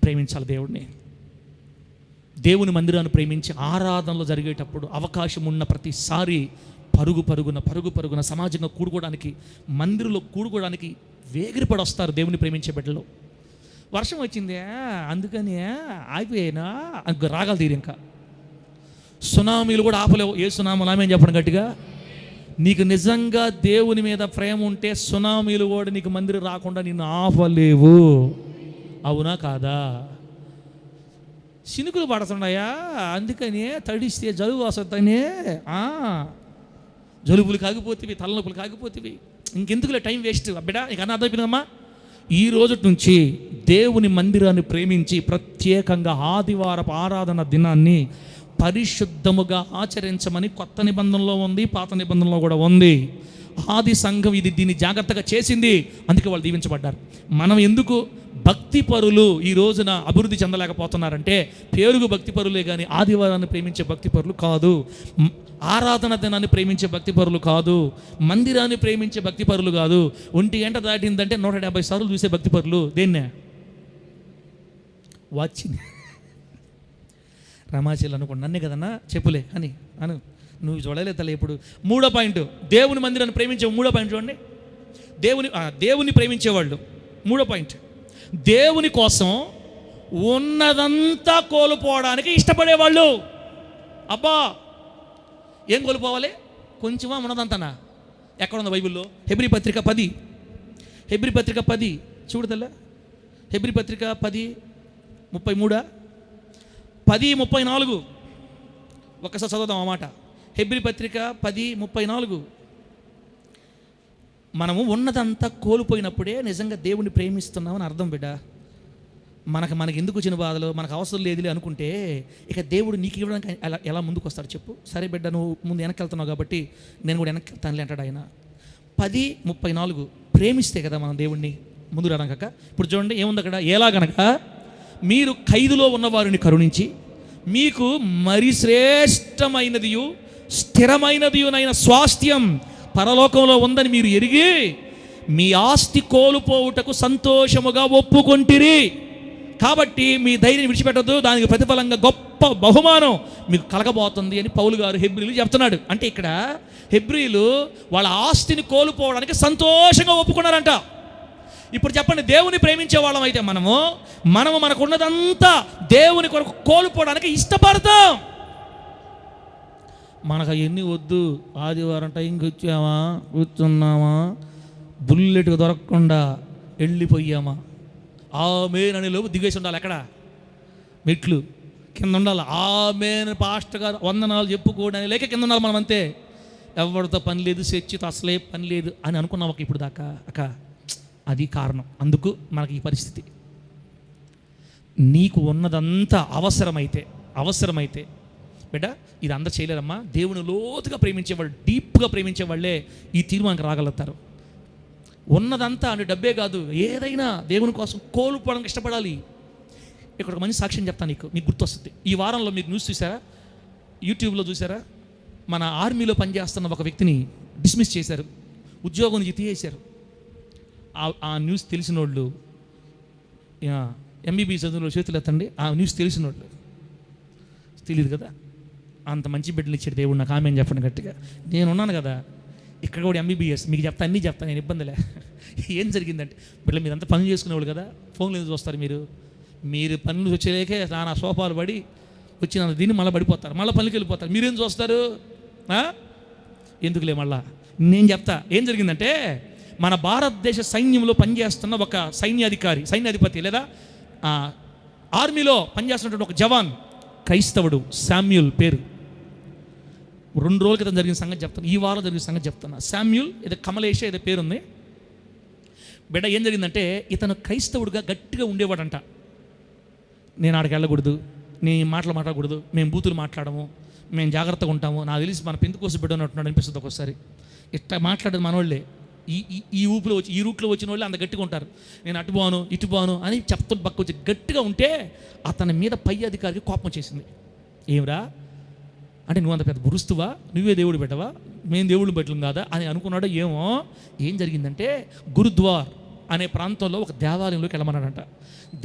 ప్రేమించాలి దేవుని మందిరాన్ని ప్రేమించి ఆరాధనలో జరిగేటప్పుడు అవకాశం ఉన్న ప్రతిసారి పరుగున సమాజంగా కూడుకోవడానికి, మందిరంలో కూడుకోవడానికి వేగిరిపడి వస్తారు దేవుని ప్రేమించే బిడ్డలు. వర్షం వచ్చిందే అందుకని ఆగిపోయినా రాగాలు తీరు, ఇంకా సునామీలు కూడా ఆపలేవు. ఏ సునామీలు ఆమె చెప్పడం గట్టిగా. నీకు నిజంగా దేవుని మీద ప్రేమ ఉంటే సునామీలు కూడా నీకు మందిరం రాకుండా నిన్ను ఆపలేవు. అవునా కాదా? చినుకులు పడుతున్నాయా అందుకని తడిస్తే జలుబు వస్తుందనే, జలుబులు కాగిపోతేవి, తలనొప్పులు కాగిపోతేవి, ఇంకెందుకులే టైం వేస్ట్. బిడ్డ నీకు అన్న అర్థమైపోయిందమ్మా. ఈ రోజు నుంచి దేవుని మందిరాన్ని ప్రేమించి ప్రత్యేకంగా ఆదివారపు ఆరాధన దినాన్ని పరిశుద్ధముగా ఆచరించమని కొత్త నిబంధనలో ఉంది, పాత నిబంధనలో కూడా ఉంది. ఆది సంఘం దీన్ని జాగ్రత్తగా చేసింది, అందుకే వాళ్ళు దీవించబడ్డారు. మనం ఎందుకు భక్తిపరులు ఈ రోజున అభివృద్ధి చెందలేకపోతున్నారంటే పేరుగు భక్తిపరులే కానీ ఆదివారాన్ని ప్రేమించే భక్తిపరులు కాదు, ఆరాధన దినాన్ని ప్రేమించే భక్తిపరులు కాదు, మందిరాన్ని ప్రేమించే భక్తిపరులు కాదు. 1 గంట దాటిందంటే 170 సార్లు చూసే భక్తిపరులు. దేన్నే వాచింది రమాచీలు అనుకోండి, నన్నే కదన్నా చెప్పులే అని నువ్వు చూడలేదు తల్లి. ఇప్పుడు 3వ పాయింట్, దేవుని మందిరాన్ని ప్రేమించే 3వ పాయింట్ చూడండి. దేవుని ప్రేమించేవాళ్ళు 3వ పాయింట్, దేవుని కోసం ఉన్నదంతా కోల్పోవడానికి ఇష్టపడేవాళ్ళు. అబ్బా ఏం కోల్పోవాలి? కొంచెమా ఉన్నదంతానా? ఎక్కడుంది బైబిల్లో? హెబ్రీ పత్రిక 10 చూడదల్లా. హెబ్రీ పత్రిక 10:33 10:34 ఒక్కసారి చదువుదాం ఆ మాట. హెబ్రీ పత్రిక 10:34. మనము ఉన్నదంతా కోల్పోయినప్పుడే నిజంగా దేవుని ప్రేమిస్తున్నామని అర్థం బిడ్డ. మనకి ఎందుకు వచ్చిన బాధలు, మనకు అవసరం లేదులే అనుకుంటే ఇక దేవుడు నీకు ఇవ్వడానికి ఎలా ముందుకు వస్తాడు చెప్పు? సరే బిడ్డ, నువ్వు ముందు వెనక్కి వెళ్తున్నావు కాబట్టి నేను కూడా వెనక్కి వెళ్తానులే అంటాడు ఆయన. 10:34 ప్రేమిస్తే కదా మనం దేవుణ్ణి ముందు రాక. ఇప్పుడు చూడండి ఏముంది అక్కడ. ఎలాగనక మీరు ఖైదులో ఉన్నవారిని కరుణించి మీకు మరి శ్రేష్టమైనదియు స్థిరమైనదియునైన స్వాస్థ్యం పరలోకంలో ఉందని మీరు ఎరిగి మీ ఆస్తి కోల్పోవుటకు సంతోషముగా ఒప్పుకొంటిరి. కాబట్టి మీ ధైర్యం విడిచిపెట్టద్దు, దానికి ప్రతిఫలంగా గొప్ప బహుమానం మీకు కలగబోతుంది అని పౌలు గారు హెబ్రీలు చెప్తున్నాడు. అంటే ఇక్కడ హెబ్రీలు వాళ్ళ ఆస్తిని కోల్పోవడానికి సంతోషంగా ఒప్పుకున్నారంట. ఇప్పుడు చెప్పండి, దేవుని ప్రేమించే వాళ్ళం అయితే మనము మనకున్నదంతా దేవుని కొరకు కోల్పోవడానికి ఇష్టపడతాం. మనకు అవన్నీ వద్దు, ఆదివారం టైంకి వచ్చామా, కూర్చున్నామా, బుల్లెట్కి దొరకకుండా వెళ్ళిపోయామా, ఆమేన్ అనే లోపు దిగేసి ఉండాలి. ఎక్కడ మెట్లు కింద ఉండాలి. ఆమేన్ పాస్టర్ గారు వందనాలు చెప్పుకోవడానికి లేక కింద ఉండాలి. మనం అంతే, ఎవరితో పని లేదు, చర్చితో అసలే పని లేదు అని అనుకున్నాం ఒక ఇప్పుడు దాకా. అది కారణం, అందుకు మనకి ఈ పరిస్థితి. నీకు ఉన్నదంతా అవసరమైతే బిడ్డ, ఇది అందరూ చేయలేరమ్మా. దేవుని లోతుగా ప్రేమించేవాళ్ళు, డీప్గా ప్రేమించేవాళ్ళే ఈ తీర్మానికి రాగలుగుతారు. ఉన్నదంతా అంటే డబ్బే కాదు, ఏదైనా దేవుని కోసం కోల్పోవడానికి ఇష్టపడాలి. ఇక్కడ ఒక మంచి సాక్ష్యం చెప్తాను, మీకు గుర్తొస్తుంది. ఈ వారంలో మీరు న్యూస్ చూసారా, యూట్యూబ్లో చూసారా? మన ఆర్మీలో పనిచేస్తున్న ఒక వ్యక్తిని డిస్మిస్ చేశారు, ఉద్యోగం నుంచి తీసేశారు. ఆ న్యూస్ తెలిసిన వాళ్ళు ఎంబీబీ చదువులో చేతులు ఎత్తండి. ఆ న్యూస్ తెలిసిన వాళ్ళు. తెలియదు కదా, అంత మంచి బిడ్డలు ఇచ్చాడు దేవుడు నాకు. ఆమె చెప్పండి గట్టిగా. నేను ఉన్నాను కదా ఇక్కడ కూడా ఎంబీబీఎస్, మీకు చెప్తా, అన్నీ చెప్తాను నేను, ఇబ్బందిలే. ఏం జరిగిందంటే బిడ్డలు మీరంతా పనులు చేసుకునేవాళ్ళు కదా, ఫోన్లు ఎందుకు చూస్తారు మీరు పనులు వచ్చేలేకే నా సోఫాలు పడి వచ్చి నన్ను దీన్ని మళ్ళీ పడిపోతారు, మళ్ళీ పనులకి వెళ్ళిపోతారు. మీరేం చూస్తారు? ఎందుకులే మళ్ళా నేను చెప్తా. ఏం జరిగిందంటే మన భారతదేశ సైన్యంలో పనిచేస్తున్న ఒక సైన్యాధిపతి లేదా ఆర్మీలో పనిచేస్తున్నటువంటి ఒక జవాన్, క్రైస్తవుడు, శామ్యూల్ పేరు. 2 రోజుల క్రితం జరిగిన సంగతి చెప్తాను, ఈ వారం జరిగిన సంగతి చెప్తున్నా. శామ్యూల్ ఏదో కమలేష ఏదో పేరుంది. బిడ్డ ఏం జరిగిందంటే ఇతను క్రైస్తవుడుగా గట్టిగా ఉండేవాడంట. నేను ఆడికి వెళ్ళకూడదు, నేను మాటలు మాట్లాడకూడదు, మేము బూతులు మాట్లాడము, మేము జాగ్రత్తగా ఉంటాము. నాకు తెలిసి మన పెంతుకోసం బిడ్డ ఉన్నట్టున్నాడు అనిపిస్తుంది ఒక్కోసారి. ఇట్లా మాట్లాడేది మనోళ్ళే. ఈ ఊపిలో వచ్చి ఈ రూట్లో వచ్చిన వాళ్ళు అంత గట్టిగా ఉంటారు. నేను అటు పోను ఇటు పోను అని చెప్తూ పక్క వచ్చి గట్టిగా ఉంటే అతని మీద పై అధికారికి కోపం వచ్చేసింది. ఏమిరా అంటే నువ్వు అంత పెద్ద బురుస్తువా, నువ్వే దేవుడు పెట్టవా, మేము దేవుడు పెట్టలేం కాదా అని అనుకున్నాడో ఏమో. ఏం జరిగిందంటే గురుద్వార్ అనే ప్రాంతంలో ఒక దేవాలయంలోకి వెళ్ళమన్నాడంట.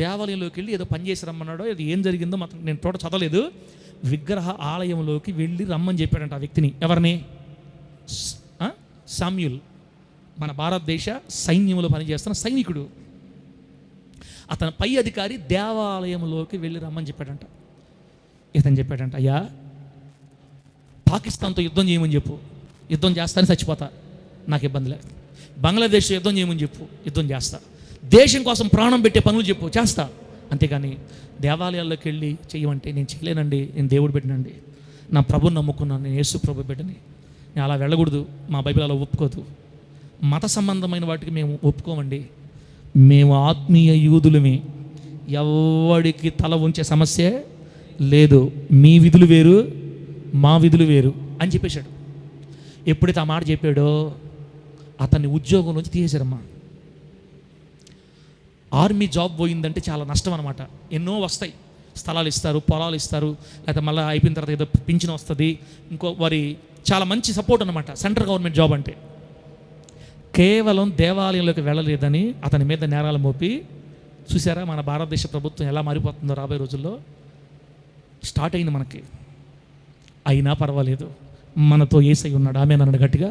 దేవాలయంలోకి వెళ్ళి ఏదో పని చేసి రమ్మన్నాడో, అది ఏం జరిగిందో మాత్రం నేను తోట చదవలేదు. విగ్రహ ఆలయంలోకి వెళ్ళి రమ్మని చెప్పాడంట ఆ వ్యక్తిని. ఎవరిని? శామ్యూల్, మన భారతదేశ సైన్యంలో పనిచేస్తున్న సైనికుడు. అతని పై అధికారి దేవాలయంలోకి వెళ్ళి రమ్మని చెప్పాడంట. ఇతను చెప్పాడంట, అయ్యా పాకిస్తాన్తో యుద్ధం చేయమని చెప్పు, యుద్ధం చేస్తానని చచ్చిపోతా, నాకు ఇబ్బంది లేదు. బంగ్లాదేశ్ యుద్ధం చేయమని చెప్పు, యుద్ధం చేస్తా. దేశం కోసం ప్రాణం పెట్టే పనులు చెప్పు, చేస్తా. అంతేగాని దేవాలయాల్లోకి వెళ్ళి చేయమంటే నేను చేయలేనండి, నేను దేవుడు పెట్టినండి, నా ప్రభుని నమ్ముకున్నాను, నేను యేసు ప్రభు బిడ్డని, నేను అలా వెళ్ళకూడదు, మా బైబిల్ అలా ఒప్పుకోదు. మత సంబంధమైన వాటికి మేము ఒప్పుకోమండి, మేము ఆత్మీయ యూదులమే, ఎవడికి తల ఉంచే సమస్య లేదు, మీ విధులు వేరు మా విధులు వేరు అని చెప్పేశాడు. ఎప్పుడైతే ఆ మాట చెప్పాడో అతన్ని ఉద్యోగం నుంచి తీసేశారమ్మా. ఆర్మీ జాబ్ పోయిందంటే చాలా నష్టం అనమాట. ఎన్నో వస్తాయి, స్థలాలు ఇస్తారు, పొలాలు ఇస్తారు, లేకపోతే మళ్ళీ అయిపోయిన తర్వాత ఏదో పింఛన్ వస్తుంది, ఇంకో వారి చాలా మంచి సపోర్ట్ అనమాట సెంట్రల్ గవర్నమెంట్ జాబ్ అంటే. కేవలం దేవాలయంలోకి వెళ్ళలేదని అతని మీద నేరాలు మోపి, చూసారా మన భారతదేశ ప్రభుత్వం ఎలా మారిపోతుందో రాబోయే రోజుల్లో. స్టార్ట్ అయింది మనకి. అయినా పర్వాలేదు, మనతో యేసయ్య ఉన్నాడు. ఆమె అన్నాడు గట్టిగా.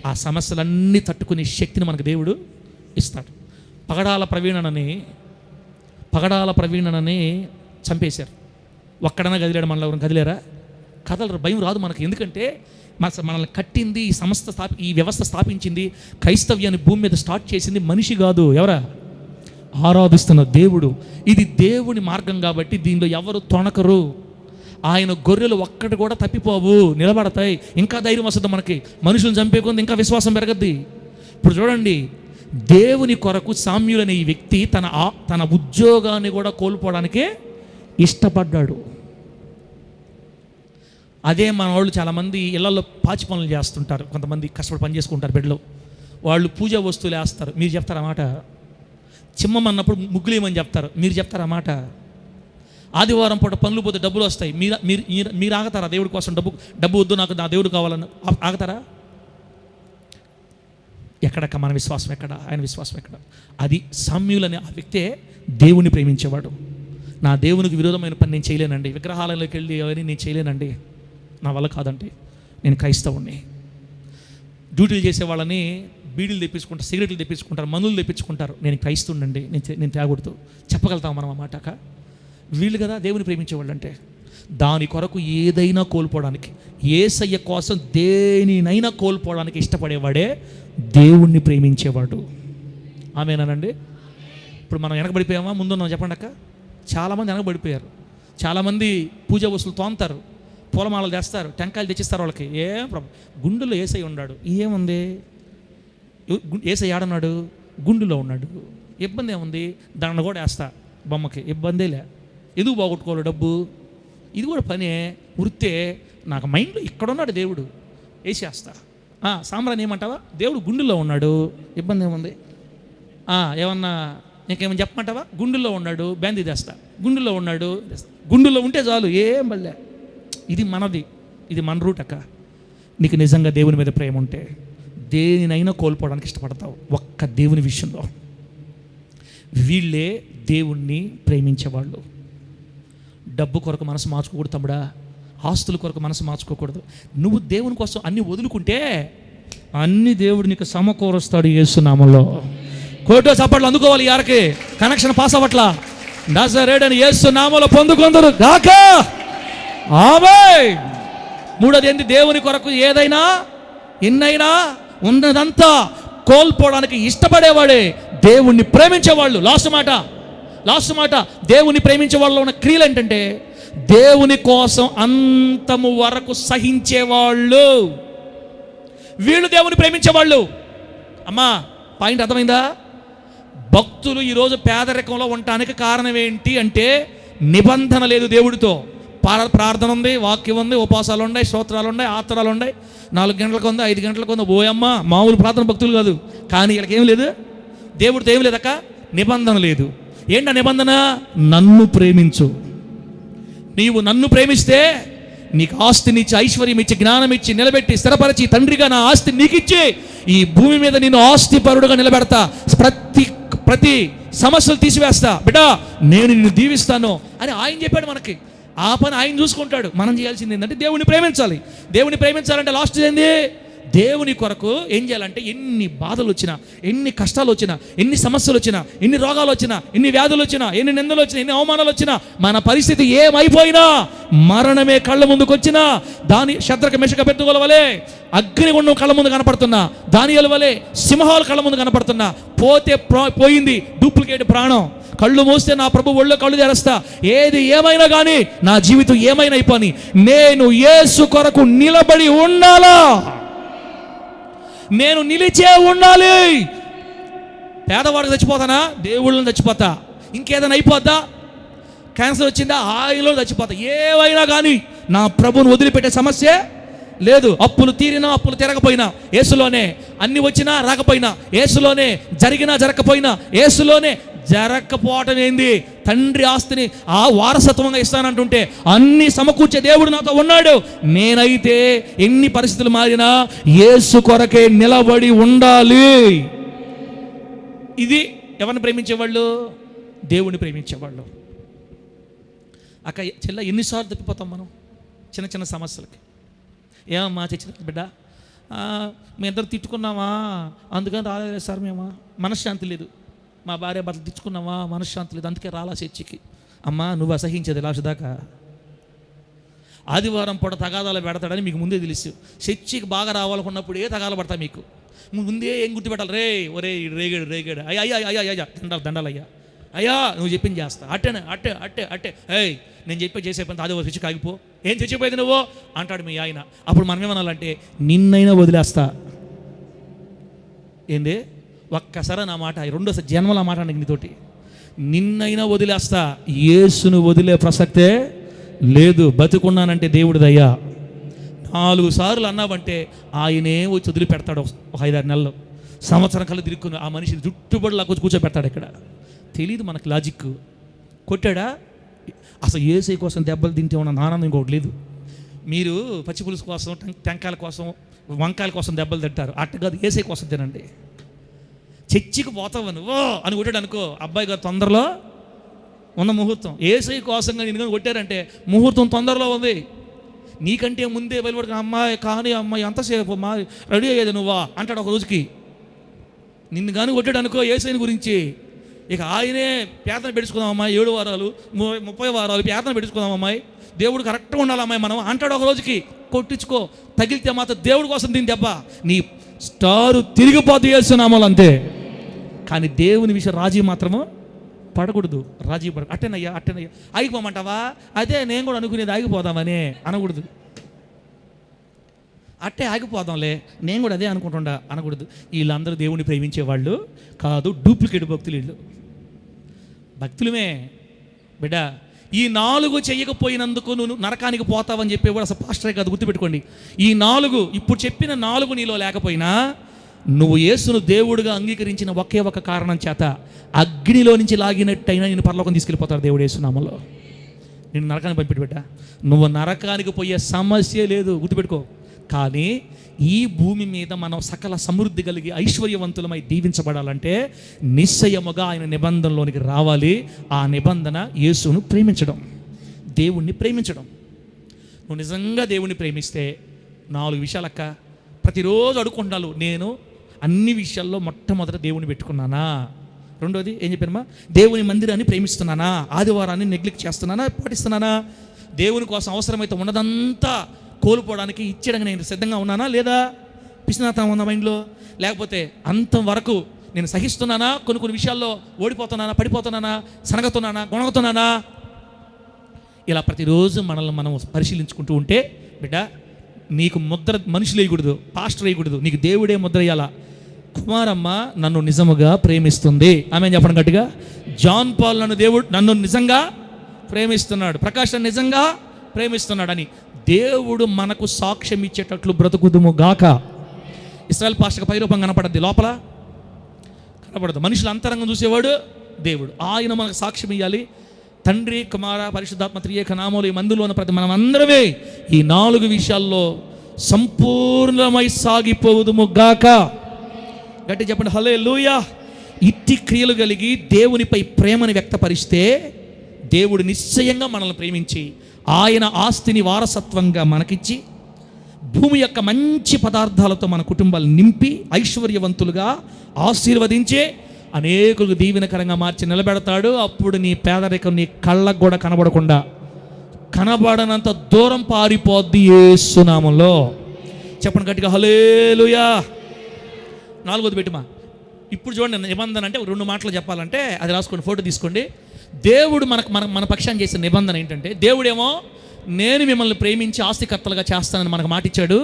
ఆ సమస్యలన్నీ తట్టుకునే శక్తిని మనకు దేవుడు ఇస్తాడు. పగడాల ప్రవీణనని చంపేశారు. ఒక్కడన్నా కదిలాడు, మనలో ఎవరు కదిలేరా? కదలరు, భయం రాదు మనకి. ఎందుకంటే మనల్ని కట్టింది ఈ సంస్థ ఈ వ్యవస్థ స్థాపించింది, క్రైస్తవ్యాన్ని భూమి మీద స్టార్ట్ చేసింది మనిషి కాదు. ఎవరా? ఆరాధిస్తున్న దేవుడు. ఇది దేవుని మార్గం కాబట్టి దీనిలో ఎవరు తొణకరు. ఆయన గొర్రెలు ఒక్కటి కూడా తప్పిపోవు, నిలబడతాయి. ఇంకా ధైర్యం వస్తుంది మనకి. మనుషులను చంపేకుంది ఇంకా విశ్వాసం పెరగద్ది. ఇప్పుడు చూడండి, దేవుని కొరకు శామ్యూల్ అనే ఈ వ్యక్తి తన ఉద్యోగాన్ని కూడా కోల్పోవడానికే ఇష్టపడ్డాడు. అదే మన వాళ్ళు చాలామంది ఇళ్లలో పాచి పనులు చేస్తుంటారు, కొంతమంది కష్టపడి పని చేసుకుంటారు బిడ్డలు. వాళ్ళు పూజా వస్తువులు వేస్తారు, మీరు చెప్తారు అన్నమాట. చిమ్మమన్నప్పుడు ముగ్గులేమని చెప్తారు, మీరు చెప్తారు అన్నమాట. ఆదివారం పూట పనులు పోతే డబ్బులు వస్తాయి, మీరు ఆగతారా? దేవుడి కోసం డబ్బు వద్దు, నాకు నా దేవుడు కావాలని ఆగతారా? ఎక్కడక్క మన విశ్వాసం ఎక్కడ? ఆయన విశ్వాసం ఎక్కడ? అది శామ్యూల్ అనే ఆ వ్యక్తే దేవుని ప్రేమించేవాడు. నా దేవునికి విరోధమైన పని నేను చేయలేనండి, విగ్రహాలలోకి వెళ్ళి అవన్నీ నేను చేయలేనండి, నా వల్ల కాదండి, నేను క్రైస్తవుణ్ణి. డ్యూటీలు చేసే వాళ్ళని బీడీలు తెప్పించుకుంటారు, సిగరెట్లు తెప్పించుకుంటారు, మందులు తెప్పించుకుంటారు. నేను క్రైస్తవునండి, నేను తేగూడదు చెప్పగలుగుతాం మనం ఆ మాటక? వీళ్ళు కదా దేవుని ప్రేమించేవాళ్ళు అంటే. దాని కొరకు ఏదైనా కోల్పోవడానికి, యేసయ్య కోసం దేనినైనా కోల్పోవడానికి ఇష్టపడేవాడే దేవుణ్ణి ప్రేమించేవాడు. ఆమేనండి. ఇప్పుడు మనం వెనకబడిపోయామా? ముందున్నాం చెప్పండి అక్క. చాలామంది వెనకబడిపోయారు. చాలామంది పూజా వస్తువులు తోంతారు, పూలమాలలు చేస్తారు, టెంకాయలు తెచ్చిస్తారు వాళ్ళకి. గుండెలో యేసయ్య ఉన్నాడు. ఏముంది? యేసయ్య ఆడన్నాడు, గుండెలో ఉన్నాడు. ఇబ్బంది ఏముంది? దండ కూడా వేస్తా బొమ్మకి, ఇబ్బందేలే. ఎందుకు పోగొట్టుకోవాలి డబ్బు? ఇది కూడా పనే, వృత్తే. నాకు మైండ్లో ఇక్కడున్నాడు దేవుడు, వేసేస్తా. సాంబ్రాన్ని ఏమంటావా? దేవుడు గుండెల్లో ఉన్నాడు, ఇబ్బంది ఏముంది? ఏమన్నా నీకేమని చెప్పమంటావా? గుండెల్లో ఉన్నాడు, బ్యాందీ తెస్తా. గుండెల్లో ఉన్నాడు, గుండెల్లో ఉంటే చాలు, ఏం బల్లే. ఇది మనది, ఇది మన రూట్ అక్క. నీకు నిజంగా దేవుని మీద ప్రేమ ఉంటే, దేనినైనా కోల్పోవడానికి ఇష్టపడతావు, ఒక్క దేవుని విషయంలో. వీళ్ళే దేవుణ్ణి ప్రేమించేవాళ్ళు. డబ్బు కొరకు మనసు మార్చుకోకూడదు తమ్ముడా, ఆస్తుల కొరకు మనసు మార్చుకోకూడదు. నువ్వు దేవుని కోసం అన్నీ వదులుకుంటే అన్ని దేవుడు నీకు సమకూరుస్తాడు యేసునామములో. కోటో చప్పట్లు అందుకోవాలి, యారకి కనెక్షన్ పాస్ అవ్వట్లా. నజరేయుడైన యేసునామములో పొందుకొందురు గాక. ఆమేన్. మూడోది ఏంటి? దేవుని కొరకు ఏదైనా ఎన్నైనా ఉన్నదంతా కోల్పోవడానికి ఇష్టపడేవాడే దేవుణ్ణి ప్రేమించేవాళ్ళు. లాస్ట్ మాట దేవుణ్ణి ప్రేమించే వాళ్ళలో ఉన్న క్రియలు ఏంటంటే దేవుని కోసం అంతము వరకు సహించేవాళ్ళు. వీళ్ళు దేవుని ప్రేమించేవాళ్ళు. అమ్మా, పాయింట్ అర్థమైందా? భక్తులు ఈరోజు పేదరికంలో ఉండటానికి కారణం ఏంటి అంటే నిబంధన లేదు దేవుడితో. ప్రార్థన ఉంది, వాక్యం ఉంది, ఉపవాసాలు ఉన్నాయి, స్తోత్రాలు ఉన్నాయి, ఆత్రాలు ఉన్నాయి. 4 గంటలకు ఉంది, 5 గంటలకు ఉంది. ఓయమ్మ, మామూలు ప్రార్థన భక్తులు కాదు. కానీ వీళ్ళకి ఏం లేదు, దేవుడితో ఏం లేదక్క, నిబంధన లేదు. ఏంటి ఆ నిబంధన? నన్ను ప్రేమించు. నీవు నన్ను ప్రేమిస్తే నీకు ఆస్తినిచ్చి, ఐశ్వర్యం ఇచ్చి, జ్ఞానం ఇచ్చి, నిలబెట్టి, స్థిరపరిచి, తండ్రిగా నా ఆస్తి నీకు ఇచ్చి ఈ భూమి మీద నేను ఆస్తిపరుడుగా నిలబెడతా, ప్రతి సమస్యలు తీసివేస్తా, బిడ్డా నేను నిన్ను దీవిస్తాను అని ఆయన చెప్పాడు మనకి. ఆ పని ఆయన చూసుకుంటాడు. మనం చేయాల్సింది ఏంటంటే దేవుని ప్రేమించాలి. దేవుని ప్రేమించాలంటే లాస్ట్ ఏంది? దేవుని కొరకు ఏం చేయాలంటే ఎన్ని బాధలు వచ్చినా, ఎన్ని కష్టాలు వచ్చినా, ఎన్ని సమస్యలు వచ్చినా, ఎన్ని రోగాలు వచ్చినా, ఎన్ని వ్యాధులు వచ్చినా, ఎన్ని నిందలు వచ్చినా, ఎన్ని అవమానాలు వచ్చినా, మన పరిస్థితి ఏమైపోయినా, మరణమే కళ్ళ ముందుకు వచ్చినా, దాని శత్రుక మెషక పెట్టుకోల వలే అగ్నిగుండం కళ్ళ ముందు కనపడుతున్నా, దానియేలు వలే సింహాలు కళ్ళ ముందు కనపడుతున్నా, పోయింది డూప్లికేట్ ప్రాణం. కళ్ళు మూస్తే నా ప్రభు ఒళ్ళు కళ్ళు తెరస్తా. ఏది ఏమైనా కానీ నా జీవితం ఏమైనా అయిపోని నేను యేసు కొరకు నిలబడి ఉండాలా, నేను నిలిచే ఉండాలి. పేదవాడికి చచ్చిపోతానా? దేవుళ్ళని చచ్చిపోతా. ఇంకేదైనా అయిపోద్దా? క్యాన్సర్ వచ్చిందా? ఆయిల్లో చచ్చిపోతా. ఏవైనా కానీ నా ప్రభువును వదిలిపెట్టే సమస్య లేదు. అప్పులు తీరినా, అప్పులు తిరగపోయినా యేసులోనే, అన్ని వచ్చినా రాకపోయినా యేసులోనే, జరిగినా జరగకపోయినా యేసులోనే. జరగకపోవటం ఏంది? తండ్రి ఆస్తిని ఆ వారసత్వంగా ఇస్తానంటుంటే అన్ని సమకూర్చే దేవుడు నాతో ఉన్నాడు. నేనైతే ఎన్ని పరిస్థితులు మారినా యేసు కొరకే నిలబడి ఉండాలి. ఇది ఎవరిని ప్రేమించేవాళ్ళు? దేవుణ్ణి ప్రేమించేవాళ్ళు. అక్క చెల్ల ఎన్నిసార్లు తప్పిపోతాం మనం చిన్న చిన్న సమస్యలకి. ఏమమ్మా తెచ్చిన బిడ్డ, మీ ఇద్దరు తిట్టుకున్నామా అందుకని రాలేదు సార్, మేము మనశ్శాంతి లేదు. మా భార్య భర్తలు తెచ్చుకున్నావా, మనశ్శాంతి లేదు, అందుకే రాలా చర్చికి. అమ్మా నువ్వు అసహించేది లాస్ట్ దాకా. ఆదివారం పూట తగాదాలు పెడతాడని మీకు ముందే తెలుసు. చర్చికి బాగా రావాలనుకున్నప్పుడు ఏ తగాలు పడతా మీకు ముందే ఏం గుర్తుపెట్టాలి? ఒరే రేగాడు అయ్యా అయ్యా అయ్యా అయ్యా దండాలయ్యా, అయ్యా నువ్వు చెప్పింది చేస్తా, అట్టే నేను చెప్పే చేసే పని ఆదివారం చర్చికి ఆగిపో. ఏం చచ్చిపోయేది నువ్వు అంటాడు మీ ఆయన. అప్పుడు మనం ఏమనాలంటే నిన్నైనా వదిలేస్తా. ఏంది? ఒక్కసారి నా మాట, రెండోసారి జన్మల మాట నీతోటి, నిన్నైనా వదిలేస్తా. యేసును వదిలే ప్రసక్తే లేదు. బతుకున్నానంటే దేవుడిదయ్యా. 4 సార్లు అన్నావంటే ఆయనే వచ్చి వదిలిపెడతాడు. ఒక 5-6 నెలలు, సంవత్సరం కల్లా తిరుక్కుని ఆ మనిషిని జుట్టుబడిలా కూర్చోబెడతాడు. ఇక్కడ తెలియదు మనకు లాజిక్. కొట్టాడా? అసలు యేసయ్య కోసం దెబ్బలు తింటే ఉన్న ఆనందం ఇంకోటి లేదు. మీరు పచ్చి పులుసు కోసం, టెంకాయల కోసం, వంకాయల కోసం దెబ్బలు తింటారు. అట్ట కాదు, యేసయ్య కోసం తినండి. చర్చికి పోతావు నువ్వు అని కొట్టాడు అనుకో, అబ్బాయి గారు తొందరలో ఉన్న ముహూర్తం. యేసయ్య కోసంగా నేను కొట్టారంటే ముహూర్తం తొందరలో ఉంది. నీకంటే ముందే బయలుపడి అమ్మాయి కానీ అమ్మాయి ఎంతసేపు మా రెడీ అయ్యేది నువ్వా అంటాడు ఒక రోజుకి. నిన్ను కానీ కొట్టాడు అనుకో యేసయ్యని గురించి, ఇక ఆయనే పేదన పెట్టుకుందాం అమ్మాయి, 7 వారాలు 30 వారాలు పేదన పెట్టుకుందాం అమ్మాయి, దేవుడు కరెక్ట్గా ఉండాలి అమ్మాయి మనం అంటాడు ఒక రోజుకి. కొట్టించుకో, తగిలితే మాత్రం దేవుడి కోసం దీని దెబ్బ నీ స్టారు తిరిగిపోతూ చేస్తున్నామో అంతే. కానీ దేవుని విషయం రాజీ మాత్రము పడకూడదు. రాజీ పడ అట్టేనయ్యా ఆగిపోమంటావా? అదే నేను కూడా అనుకునేది, ఆగిపోదామని అనకూడదు. అట్టే ఆగిపోదాంలే, నేను కూడా అదే అనుకుంటుండా అనకూడదు. వీళ్ళందరూ దేవుని ప్రేమించేవాళ్ళు కాదు, డూప్లికేట్ భక్తులు వీళ్ళు. భక్తులమే బిడ్డ. ఈ 4 చెయ్యకపోయినందుకు నువ్వు నరకానికి పోతావని చెప్పేవాడు అసలు పాస్టరే కాదు, గుర్తుపెట్టుకోండి. ఈ 4 ఇప్పుడు చెప్పిన 4 నీలో లేకపోయినా నువ్వు యేసును దేవుడుగా అంగీకరించిన ఒకే ఒక కారణం చేత అగ్నిలో నుంచి లాగినట్టయినా నేను పరలోకం తీసుకెళ్ళిపోతాడు దేవుడు యేసు నామములో. నేను నరకానికి పంపిపెట్ట. నువ్వు నరకానికి పోయే సమస్య లేదు, గుర్తుపెట్టుకో. కానీ ఈ భూమి మీద మనం సకల సమృద్ధి కలిగి ఐశ్వర్యవంతులమై దీవించబడాలంటే నిశ్చయముగా ఆయన నిబంధనలోనికి రావాలి. ఆ నిబంధన యేసును ప్రేమించడం, దేవుణ్ణి ప్రేమించడం. నువ్వు నిజంగా దేవుణ్ణి ప్రేమిస్తే 4 విషయాలక్క ప్రతిరోజు అడుగుకుంటాను. నేను అన్ని విషయాల్లో మొట్టమొదట దేవుని పెట్టుకున్నానా? రెండోది ఏం చెప్పానమ్మా? దేవుని మందిరాన్ని ప్రేమిస్తున్నానా? ఆదివారాన్ని నెగ్లెక్ట్ చేస్తున్నానా? పాటిస్తున్నానా? దేవుని కోసం అవసరమైతే ఉన్నదంతా కోల్పోవడానికి ఇచ్చేయడానికి నేను సిద్ధంగా ఉన్నానా లేదా? పిసినాతనం ఉందా మైండ్లో? లేకపోతే అంతవరకు నేను సహిస్తున్నానా? కొన్ని విషయాల్లో ఓడిపోతున్నానా, పడిపోతున్నానా, సనగతున్నానా, గొణగుతున్నానా? ఇలా ప్రతిరోజు మనల్ని మనం పరిశీలించుకుంటూ ఉంటే బిడ్డ, నీకు ముద్ర మనుషులు వేయకూడదు, పాస్టర్ వేయకూడదు, నీకు దేవుడే ముద్ర వేయాలా. కుమారమ్మ నన్ను నిజముగా ప్రేమిస్తుంది, ఆమె చెప్పడం గట్టిగా. జాన్ పాల్ నన్ను నిజంగా ప్రేమిస్తున్నాడు, ప్రకాష్ నన్ను నిజంగా ప్రేమిస్తున్నాడు అని దేవుడు మనకు సాక్ష్యం ఇచ్చేటట్లు బ్రతుకుదుము గాక. ఇశ్రాయేల్ పాస్టర్కి పైరూపం కనపడద్ది, లోపల కనపడదు. మనుషుల అంతరంగం చూసేవాడు దేవుడు. ఆయన మనకు సాక్ష్యం ఇవ్వాలి. తండ్రి, కుమార, పరిశుద్ధాత్మ త్రియేక నామములు ఈ మందులో ఉన్న ప్రతి మనం అందరమే ఈ 4 విషయాల్లో సంపూర్ణమై సాగిపోదుము గాక. గట్టి చెప్పండి హల్లెలూయా. ఇట్టి క్రియలు కలిగి దేవునిపై ప్రేమను వ్యక్తపరిస్తే దేవుడు నిశ్చయంగా మనల్ని ప్రేమించి ఆయన ఆస్తిని వారసత్వంగా మనకిచ్చి భూమి యొక్క మంచి పదార్థాలతో మన కుటుంబాలు నింపి ఐశ్వర్యవంతులుగా ఆశీర్వదించే అనేకులకు దీవెనకరంగా మార్చి నిలబెడతాడు. అప్పుడు నీ పేదరికం నీ కళ్ళకు కూడా కనబడనంత దూరం పారిపోద్ది యేసు నామములో. చెప్పండి గట్టిగా హల్లెలూయా. 4వది పెట్టిమా. ఇప్పుడు చూడండి, నిబంధన అంటే 2 మాటలు చెప్పాలంటే అది రాసుకోండి, ఫోటో తీసుకోండి. దేవుడు మన పక్షాన్ని చేసిన నిబంధన ఏంటంటే, దేవుడేమో నేను మిమ్మల్ని ప్రేమించి ఆస్తికర్తలుగా చేస్తానని మనకు మాట ఇచ్చాడు.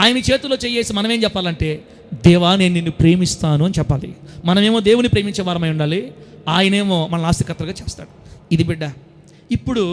ఆయన చేతిలో చేసి మనమేం చెప్పాలంటే, దేవా నేను నిన్ను ప్రేమిస్తాను అని చెప్పాలి. మనమేమో దేవుని ప్రేమించే వారమై ఉండాలి, ఆయనేమో మనల్ని ఆస్తికర్తలుగా చేస్తాడు. ఇది బిడ్డ. ఇప్పుడు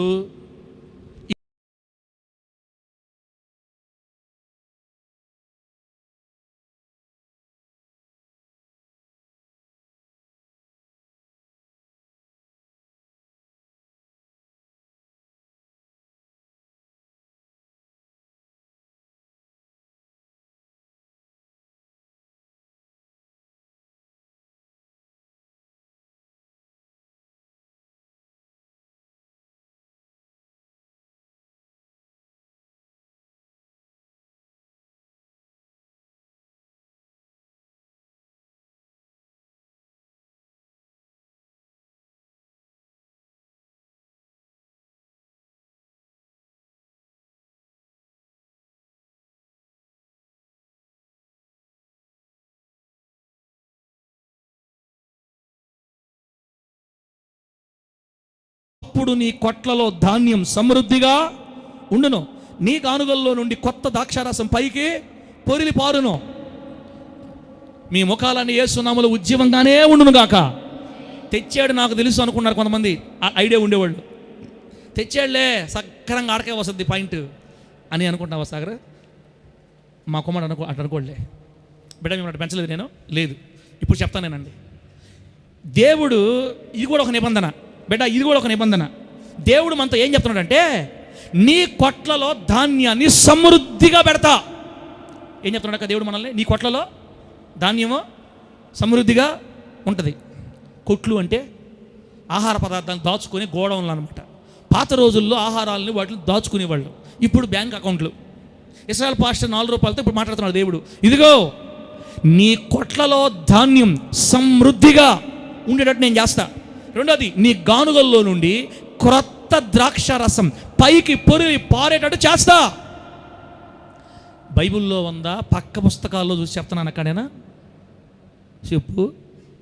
అప్పుడు నీ కొట్లలో ధాన్యం సమృద్ధిగా ఉండును, నీ గానుగల్లో నుండి కొత్త ద్రాక్షారసం పైకి పొరిలి పారును, మీ ముఖాలన్నీ యేసు నామములో ఉజ్జీవంగానే ఉండును గాక. తెచ్చాడు నాకు తెలుసు అనుకున్నారు కొంతమంది, ఐడియా ఉండేవాళ్ళు. తెచ్చాడులే సక్రంగా ఆడకే వస్తుంది పాయింట్ అని అనుకుంటున్నావా సాగర్? మా కుమారుడు అటు అనుకోలే బిడ్డ, మేము అటు పెంచలేదు నేను, లేదు. ఇప్పుడు చెప్తానేనండి. దేవుడు ఇది కూడా ఒక నిబంధన బిడ్డ, ఇది కూడా ఒక నిబంధన. దేవుడు మనతో ఏం చెప్తున్నాడంటే, నీ కొట్లలో ధాన్యాన్ని సమృద్ధిగా పెడతా. ఏం చెప్తున్నాడు దేవుడు మనల్ని? నీ కొట్లలో ధాన్యము సమృద్ధిగా ఉంటుంది. కొట్లు అంటే ఆహార పదార్థాలను దాచుకునే గోడౌన్లు అనమాట. పాత రోజుల్లో ఆహారాలని వాటిని దాచుకునేవాళ్ళు. ఇప్పుడు బ్యాంక్ అకౌంట్లు. ఇశ్రాయేల్ పాస్టర్ 4 రూపాయలతో ఇప్పుడు మాట్లాడుతున్నాడు దేవుడు. ఇదిగో నీ కొట్లలో ధాన్యం సమృద్ధిగా ఉండేటట్టు నేను చేస్తా. రెండోది, నీ గానుగల్లో నుండి క్రొత్త ద్రాక్ష రసం పైకి పొరిలి పారేటట్టు చేస్తా. బైబిల్లో ఉందా? పక్క పుస్తకాల్లో చూసి చెప్తున్నాను అక్కడేనా? చెప్పు.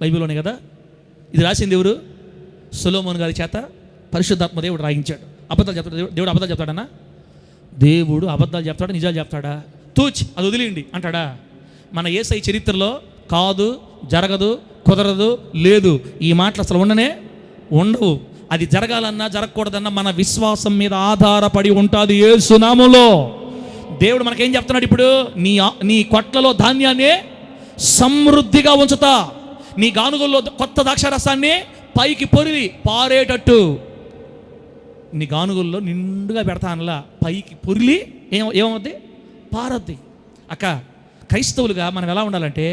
బైబిల్లోనే కదా ఇది రాసింది. ఎవరు? సొలొమోను గారి చేత పరిశుద్ధాత్మ దేవుడు రాయించాడు. అబద్ధాలు చెప్తాడు దేవుడు? అబద్ధాలు చెప్తాడన్నా? దేవుడు అబద్ధాలు చెప్తాడా, నిజాలు చెప్తాడా? తూచ్ అది వదిలేయండి అంటాడా? మన యేసయ్య చరిత్రలో కాదు, జరగదు, కుదరదు, లేదు, ఈ మాటలు అసలు ఉండవు. అది జరగాలన్నా జరగకూడదన్నా మన విశ్వాసం మీద ఆధారపడి ఉంటుంది. యేసు నామములో దేవుడు మనకేం చెప్తున్నాడు ఇప్పుడు? నీ కొట్లలో ధాన్యాన్ని సమృద్ధిగా ఉంచుతా, నీ గానుగల్లో కొత్త ద్రాక్షారసాన్ని పైకి పొరిలి పారేటట్టు. నీ గానుగల్లో నిండుగా పెడతా అనలా, పైకి పొరిలి ఏమవుద్ది? పారద్ది. అక్క, క్రైస్తవులుగా మనం ఎలా ఉండాలంటే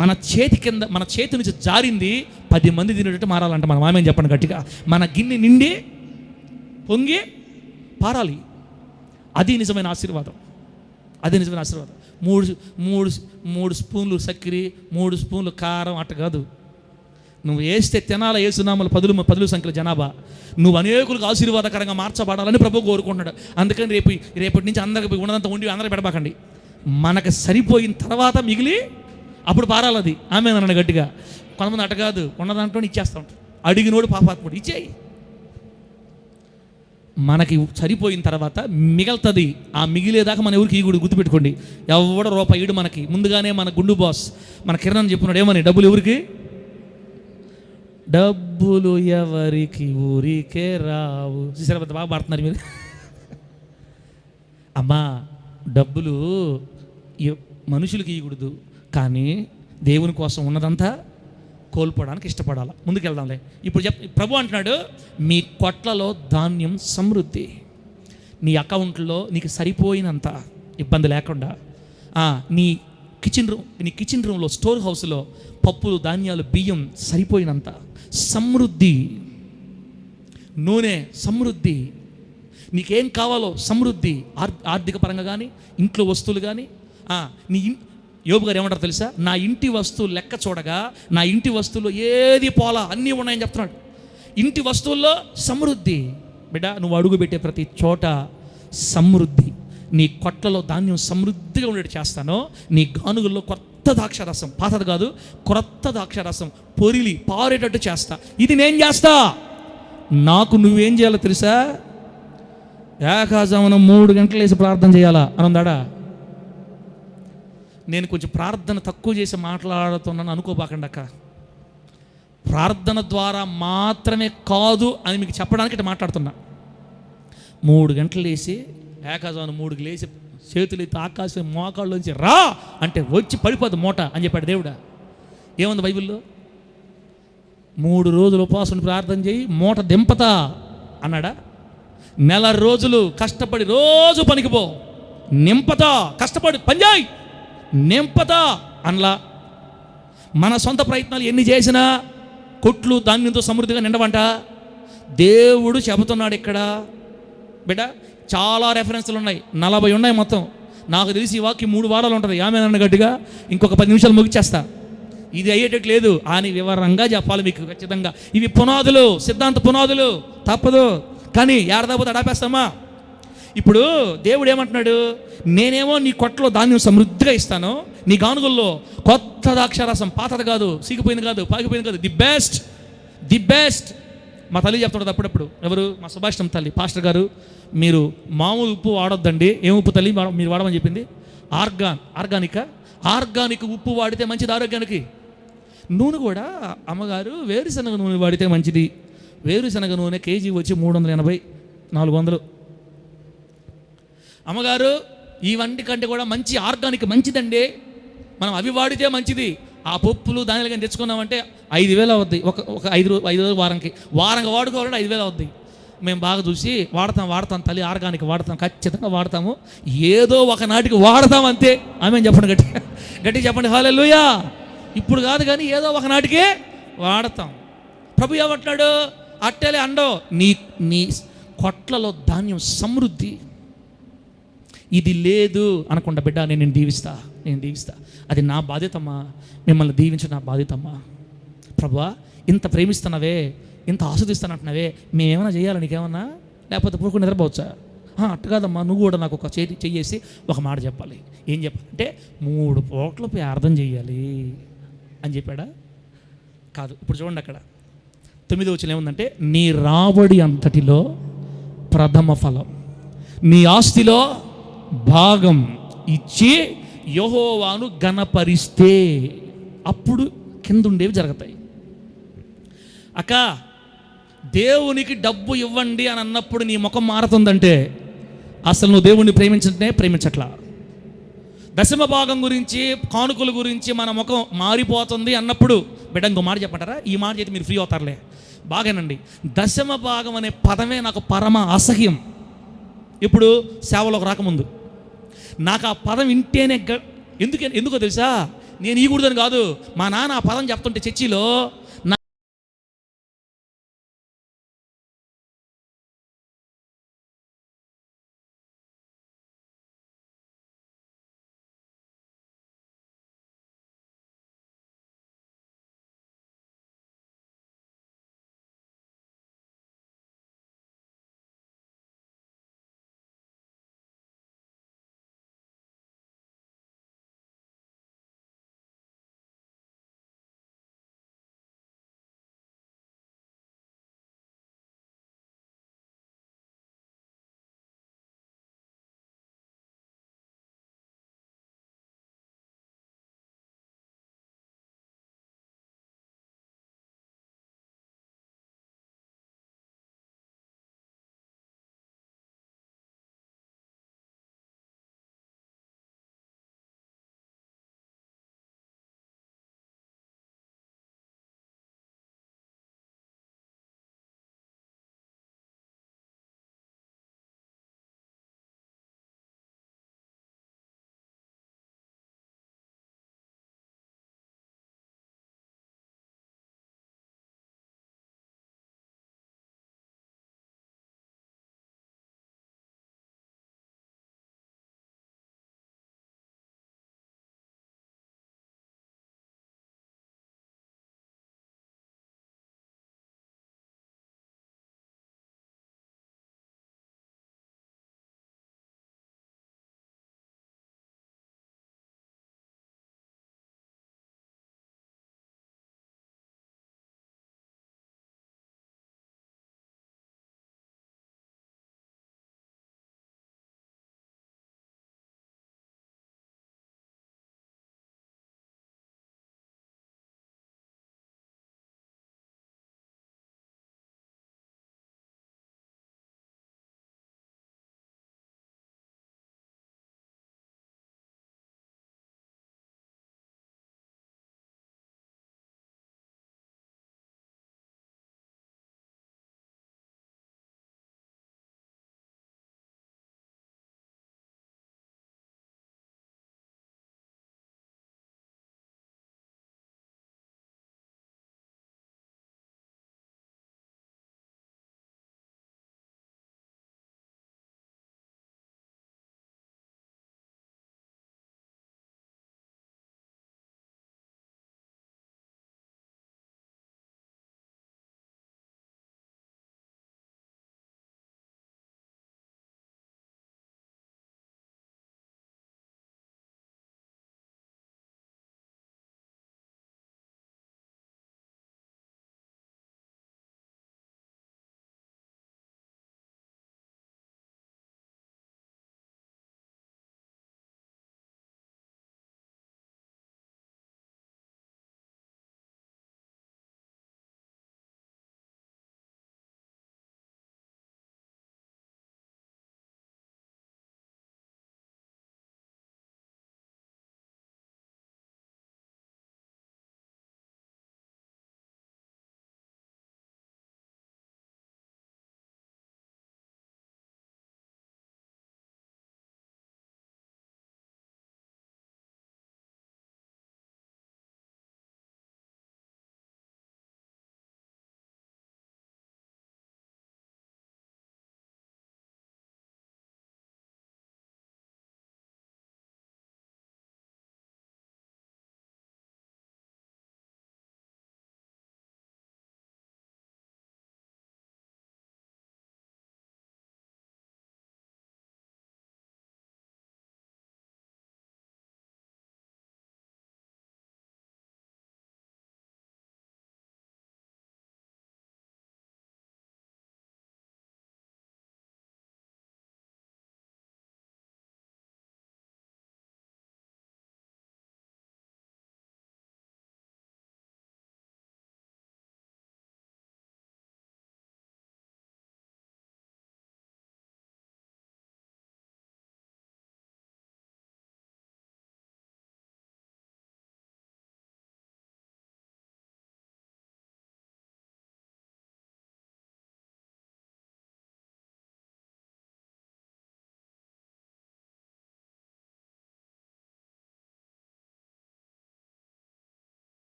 మన చేతి కింద, మన చేతి నుంచి జారింది 10 మంది తినేటట్టు మారాలంట. మనం ఆమె చెప్పండి గట్టిగా. మన గిన్నె నిండి పొంగి పారాలి. అది నిజమైన ఆశీర్వాదం. అది నిజమైన ఆశీర్వాదం. మూడు స్పూన్లు చక్కెర, 3 స్పూన్లు కారం అట్ట కాదు. నువ్వు వేస్తే తినాల ఏసునామలు 10 సంఖ్యల జనాభా. నువ్వు అనేకులకు ఆశీర్వాదకరంగా మార్చబడాలని ప్రభు కోరుకుంటున్నాడు. అందుకని రేపటి నుంచి అందరికి ఉన్నదంతా ఉండి అందరూ పెడబాకండి. మనకు సరిపోయిన తర్వాత మిగిలి అప్పుడు పారాలి. అది ఆమె అన్నాడు గట్టిగా. కొంతమంది అట్ట కాదు, ఉన్నదాంట్లో ఇచ్చేస్తూ ఉంటారు. అడిగినోడు పాపాత్ముడు. ఇచ్చేయి. మనకి సరిపోయిన తర్వాత మిగలుతుంది. ఆ మిగిలేదాకా మన ఎవరికి ఈ కూడా గుర్తుపెట్టుకోండి. ఎవడ రూపాయి ఇడు మనకి. ముందుగానే మన గుండు బాస్ మన కిరణ్ చెప్పినాడు ఏమని, డబ్బులు ఎవరికి? డబ్బులు ఎవరికి ఊరికే రావు. చూసారా, బాగా పడుతున్నారు మీరు. అమ్మా, డబ్బులు మనుషులకి ఇవ్వకూడదు, కానీ దేవుని కోసం ఉన్నదంతా కోల్పోవడానికి ఇష్టపడాలి. ముందుకెళ్దాంలే. ఇప్పుడు ప్రభు అంటున్నాడు, మీ కొట్లలో ధాన్యం సమృద్ధి. నీ అకౌంట్లో నీకు సరిపోయినంత ఇబ్బంది లేకుండా, నీ కిచెన్ రూమ్లో, స్టోర్ హౌస్లో పప్పులు, ధాన్యాలు, బియ్యం సరిపోయినంత సమృద్ధి. నూనె సమృద్ధి. నీకేం కావాలో సమృద్ధి. ఆర్థిక పరంగా కానీ, ఇంట్లో వస్తువులు కానీ. నీ యోబు గారు ఏమంటారు తెలుసా? నా ఇంటి వస్తువులు లెక్క చూడగా నా ఇంటి వస్తువుల్లో ఏది పోలా, అన్నీ ఉన్నాయని చెప్తున్నాడు. ఇంటి వస్తువుల్లో సమృద్ధి. బిడ్డ, నువ్వు అడుగు పెట్టే ప్రతి చోట సమృద్ధి. నీ కొట్లలో ధాన్యం సమృద్ధిగా ఉండేది చేస్తాను. నీ గానుగుల్లో కొత్త ద్రాక్షరసం, పాతది కాదు, కొత్త ద్రాక్షరసం పొరిలి పారేటట్టు చేస్తా. ఇది నేను చేస్తా. నాకు నువ్వేం చేయాలో తెలుసా? ఏకాజామున 3 గంటలు వేసి ప్రార్థన చేయాలా అని ఉందాడా? నేను కొంచెం ప్రార్థన తక్కువ చేసి మాట్లాడుతున్నాను అనుకోబాకండి అక్క. ప్రార్థన ద్వారా మాత్రమే కాదు అని మీకు చెప్పడానికి ఇట్లా మాట్లాడుతున్నా. 3 గంటలు వేసి, ఏకాజామున 3కి లేచి చేతులు ఎత్తి ఆకాశం మోకాళ్ళలోంచి రా అంటే వచ్చి పడిపోదు మూట అని చెప్పాడు దేవుడా. ఏముంది బైబిల్లో? 3 రోజులు ఉపవాసం ప్రార్థన చేయి, మూట దింపతా అన్నాడా? 4 రోజులు కష్టపడి రోజు పనికిపో, నింపతా, కష్టపడి పనిచేయి, నింపతా అనలా. మన సొంత ప్రయత్నాలు ఎన్ని చేసినా కొట్లు ధాన్యంతో సమృద్ధిగా నిండవంట. దేవుడు చెబుతున్నాడు ఇక్కడ. బిడ్డ, చాలా రెఫరెన్స్లు ఉన్నాయి, 40 ఉన్నాయి మొత్తం. నాకు తెలిసి ఈ వాక్యం 3 వారాలు ఉంటుంది. ఆమె నన్ను గట్టిగా ఇంకొక 10 నిమిషాలు ముగిచేస్తా. ఇది అయ్యేటట్టు లేదు అని వివరంగా చెప్పాలి మీకు ఖచ్చితంగా. ఇవి పునాదులు, సిద్ధాంత పునాదులు, తప్పదు. కానీ ఏడదాపోతే అడాపేస్తామా? ఇప్పుడు దేవుడు ఏమంటున్నాడు? నేనేమో నీ కొట్టలో ధాన్యం సమృద్ధిగా ఇస్తాను, నీ గానుగుల్లో కొత్త ద్రాక్షారసం, పాతది కాదు, సిగిపోయింది కాదు, పాగిపోయింది కాదు, ది బెస్ట్. మా తల్లి చెప్తుంటుంది అప్పుడప్పుడు. ఎవరు? మా సుభాషితం తల్లి, పాస్టర్ గారు, మీరు మామూలు ఉప్పు వాడొద్దండి. ఏం ఉప్పు తల్లి మీరు వాడమని చెప్పింది? ఆర్గానిక్ ఉప్పు వాడితే మంచిది ఆరోగ్యానికి. నూనె కూడా అమ్మగారు వేరుశనగ నూనె వాడితే మంచిది. వేరుశనగ నూనె కేజీ వచ్చి 380, 400. అమ్మగారు ఇవన్నీ కంటే కూడా మంచి ఆర్గానిక్ మంచిదండి, మనం అవి వాడితే మంచిది. ఆ పప్పులు దానిలో కానీ తెచ్చుకున్నామంటే 5,000 అవుద్ది. ఒక 5 రోజులు వారంగా వాడుకోవాలంటే 5,000 అవుద్ది. మేము బాగా చూసి వాడతాం తల్లి, ఆర్గానిక్ వాడతాం, ఖచ్చితంగా వాడతాము. ఏదో ఒకనాటికి వాడతాం అంతే. ఆమె చెప్పండి, గట్టి చెప్పండి హల్లెలూయా. ఇప్పుడు కాదు కానీ ఏదో ఒకనాటికే వాడతాం. ప్రభు ఏమంటున్నాడు? అట్టేలే అండో, నీ కొట్లలో ధాన్యం సమృద్ధి. ఇది లేదు అనకుండా బిడ్డ, నేను దీవిస్తా. అది నా బాధ్యతమ్మా, మిమ్మల్ని దీవించడం నా బాధ్యతమ్మా. ప్రభువా, ఇంత ప్రేమిస్తున్నావే, ఇంత ఆస్వాదిస్తానంటున్నావే, మేమేమైనా చేయాలి నీకేమన్నా? లేకపోతే పూర్వకు నిద్రపోవచ్చా? అట్టు కాదమ్మా, నువ్వు కూడా నాకు ఒక చెయ్యేసి ఒక మాట చెప్పాలి. ఏం చెప్పాలంటే 3 పూటలు ప్రార్థన చేయాలి అని చెప్పాడా? కాదు. ఇప్పుడు చూడండి అక్కడ 9వ వచనం ఏముందంటే, నీ రాబడి అంతటిలో ప్రథమ ఫలం, నీ ఆస్తిలో భాగం ఇచ్చి యెహోవాను ఘనపరిస్తే అప్పుడు కింద ఉండేవి జరుగుతాయి. అక్క, దేవునికి డబ్బు ఇవ్వండి అని అన్నప్పుడు నీ ముఖం మారుతుందంటే అసలు నువ్వు దేవుణ్ణి ప్రేమించట్లా. దశమ భాగం గురించి, కానుకల గురించి మన ముఖం మారిపోతుంది అన్నప్పుడు బిడ్డ ఇంకో మాట చెప్పంటారా? ఈ మాట చేతి మీరు ఫ్రీ అవుతారులే. బాగానండి. దశమ భాగం అనే పదమే నాకు పరమ అసహ్యం. ఇప్పుడు సేవలోకి రాకముందు నాకు ఆ పదం వింటేనే ఎందుకో తెలుసా, నేను ఈ కూడదని కాదు, మా నాన్న ఆ పదం చెప్తుంటే చర్చిలో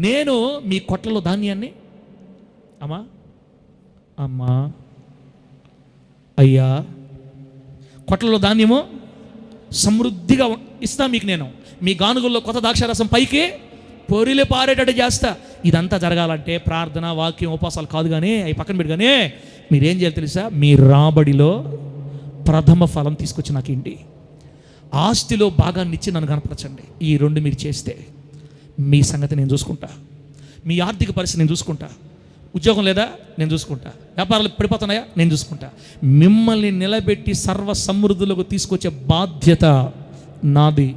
నేను మీ కొట్లలో ధాన్యాన్ని అమ్మా అయ్యా కొట్లలో ధాన్యము సమృద్ధిగా ఇస్తా మీకు, నేను మీ గానుగుల్లో కొత్త ద్రాక్షారసం పైకి పొరిలి పారేటట్టు చేస్తా. ఇదంతా జరగాలంటే ప్రార్థన, వాక్యం, ఉపవాసాలు కాదు, కానీ అవి పక్కన పెట్టుగానే మీరేం చేయాలి తెలుసా? మీ రాబడిలో ప్రథమ ఫలం తీసుకొచ్చి నాకు ఇంటి ఆస్తిలో భాగాన్ని ఇచ్చి నన్ను కనపరచండి. ఈ రెండు మీరు చేస్తే మీ సంగతి నేను చూసుకుంటా, మీ ఆర్థిక పరిస్థితి నేను చూసుకుంటా, ఉద్యోగం లేదా నేను చూసుకుంటా, వ్యాపారాలు పడిపోతున్నాయా నేను చూసుకుంటా. మిమ్మల్ని నిలబెట్టి సర్వ సమృద్ధులకు తీసుకొచ్చే బాధ్యత నాది.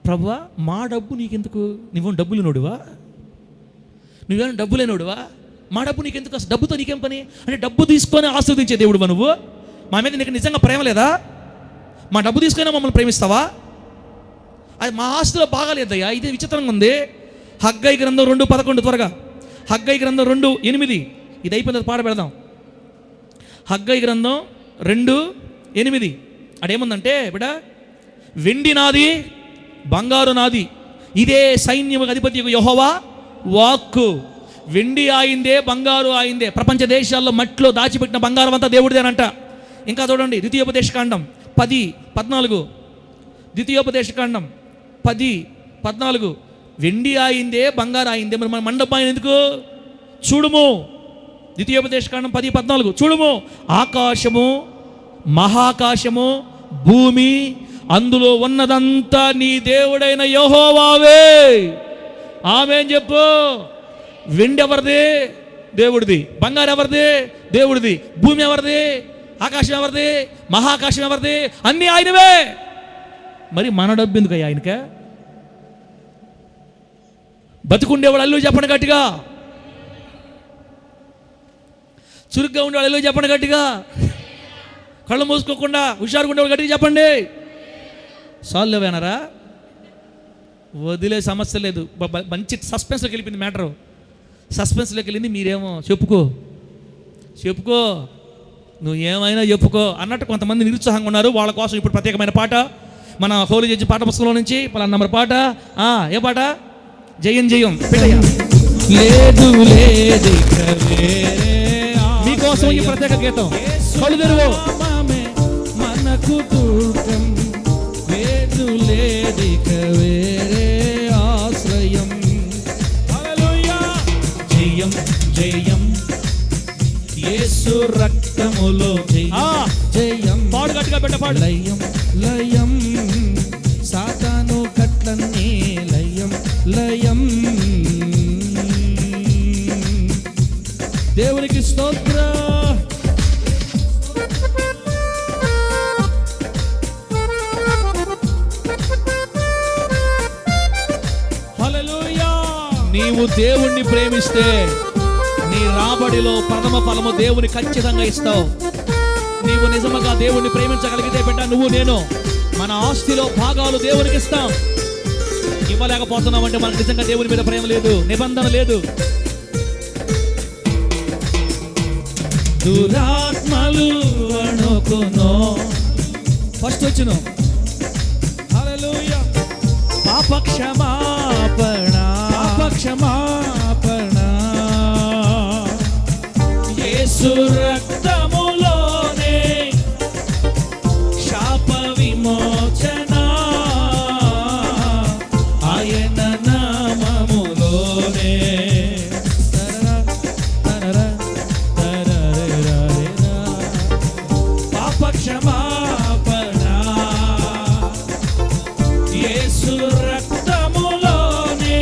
ప్రభువా, మా డబ్బు నీకెందుకు? నువ్వేం డబ్బులు నోడువా? నువ్వేం డబ్బు లేనోడువా? మా డబ్బు నీకెందుకు? అసలు డబ్బుతో నీకేం పని? అంటే డబ్బు తీసుకొని ఆస్వాదించే దేవుడువా నువ్వు? మా మీద నీకు నిజంగా ప్రేమ లేదా? మా డబ్బు తీసుకొని మమ్మల్ని ప్రేమిస్తావా? అది మా ఆస్తిలో బాగాలేదయ్యా. ఇదే విచిత్రంగా ఉంది. హగ్గై గ్రంథం 2:11 త్వరగా. హగ్గై గ్రంథం 2:8. ఇది అయిపోయిన పాట పెడదాం. హగ్గై గ్రంథం 2:8 అదేముందంటే, బిడ్డ, వెండి నాది, బంగారు నాది, ఇదే సైన్యము అధిపతి యెహోవా వాక్కు. వెండి ఆయిందే, బంగారు ఆయిందే. ప్రపంచ దేశాల్లో మట్టిలో దాచిపెట్టిన బంగారం అంతా దేవుడిదేనంట. ఇంకా చూడండి, ద్వితీయోపదేశకాండం 10:14. ద్వితీయోపదేశకాండం 10:14. వెండి ఆయిందే, బంగారు ఆయిందే, మరి మన మండపాయన ఎందుకు? చూడుము, ద్వితీయోపదేశకాండం 10:14. చూడుము, ఆకాశము, మహాకాశము, భూమి, అందులో ఉన్నదంతా నీ దేవుడైన యెహోవావే. ఆమేన్ చెప్పు. వెండి ఎవరిది? దేవుడిది. బంగారు ఎవరిది? దేవుడిది. భూమి ఎవరిది? ఆకాశం ఎవరిది? మహాకాశం ఎవరిది? అన్నీ ఆయనవే. మరి మన డబ్బు ఎందుకయ్యా ఆయనకే? బతుకుండేవాడు అల్లు చెప్పండి గట్టిగా. చురుగ్గా ఉండేవాడు అల్లు చెప్పండి గట్టిగా. కళ్ళు మూసుకోకుండా హుషారుగా ఉండేవాడు గట్టిగా చెప్పండి. సాల్వ్ ఏనారా? వదిలే సమస్య లేదు. మంచి సస్పెన్స్లోకి వెళ్ళిపోయింది మ్యాటరు. సస్పెన్స్లోకి వెళ్ళింది. మీరేమో చెప్పుకో నువ్వు ఏమైనా చెప్పుకో అన్నట్టు కొంతమంది నిరుత్సాహంగా ఉన్నారు. వాళ్ళ కోసం ఇప్పుడు ప్రత్యేకమైన పాట మన హోలీ జడ్జి పాట పుస్తకంలో నుంచి పలానా నంబర్ పాట. ఏ పాట? జయం జయం లేదు లేదు మీకోసం ఈ ప్రత్యేక గీతం. కళ్ళు తెరువు. మనకు దూరం లేదు లేదిక వేరే ఆశ్రయం. హల్లెలూయా. జయం జయం యేసు రక్తములో జయం. పాడు గట్టిగా పెట్ట పాడు. లయం లయం సాతాను కట్లన్నీ లయం లయం. దేవునికి స్తోత్ర. హల్లెలూయా. నీవు దేవుణ్ణి ప్రేమిస్తే నీ రాబడిలో ప్రథమ ఫలము దేవుని ఖచ్చితంగా ఇస్తావు. నీవు నిజముగా దేవుణ్ణి ప్రేమించగలిగితే బిడ్డ, నువ్వు నేను మన ఆస్తిలో భాగాలు దేవునికి ఇస్తాం. ఇవ్వలేకపోతున్నామంటే మనకు నిజంగా దేవుని మీద ప్రేమ లేదు, నిబంధన లేదు. దురాత్మలు అణుకును. ఫస్ట్ వచ్చును. హల్లెలూయా. పాప క్షమాపణ యేసు రక్తములోనే శాప విమోచన, ఆయన నామములోనే. పాప క్షమాపణ యేసు రక్తములోనే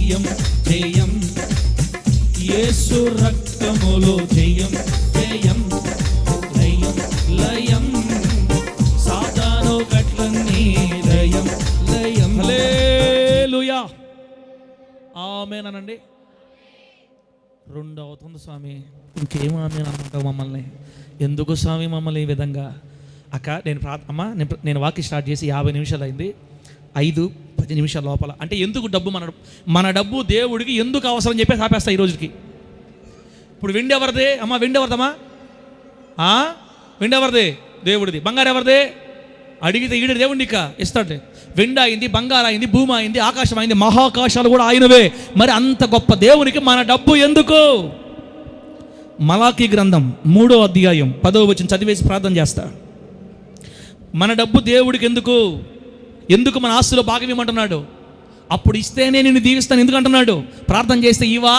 జయం జయం, యేసు రక్తములో జయం జయం, లయం లయం, సాతాను గట్లన్నీ లయం లయం. హల్లెలూయా, ఆమేన్ అనండి. రెండు అవుతుంది స్వామి, ఇంకేం ఆమేన్ అనమంటావు మమ్మల్ని? ఎందుకు స్వామి మమ్మల్ని ఈ విధంగా? అక్క నేను వాక్యం స్టార్ట్ చేసి 50 నిమిషాలు అయింది. 5-10 నిమిషాల లోపల అంటే ఎందుకు డబ్బు మన డబ్బు దేవుడికి ఎందుకు అవసరం చెప్పేసి ఆపేస్తా ఈ రోజుకి. ఇప్పుడు వెండి ఎవరిదే అమ్మా? వెండి ఎవరిదమ్మా? వెండి ఎవరిదే? దేవుడిది. బంగారు ఎవరిదే? అడిగితే ఈడు దేవుడిని ఇస్తాడు. వెండి అయింది, బంగారు అయింది, భూమి అయింది, ఆకాశం అయింది, మహాకాశాలు కూడా ఆయనవే. మరి అంత గొప్ప దేవునికి మన డబ్బు ఎందుకు? మలాకీ గ్రంథం 3వ అధ్యాయం 10వ వచనం చదివేసి ప్రార్థన చేస్తా. మన డబ్బు దేవుడికి ఎందుకు? ఎందుకు మన ఆస్తిలో భాగం ఇవ్వమంటున్నాడు? అప్పుడు ఇస్తేనే నేను దీవిస్తాను ఎందుకు అంటున్నాడు? ప్రార్థన చేస్తే ఇవా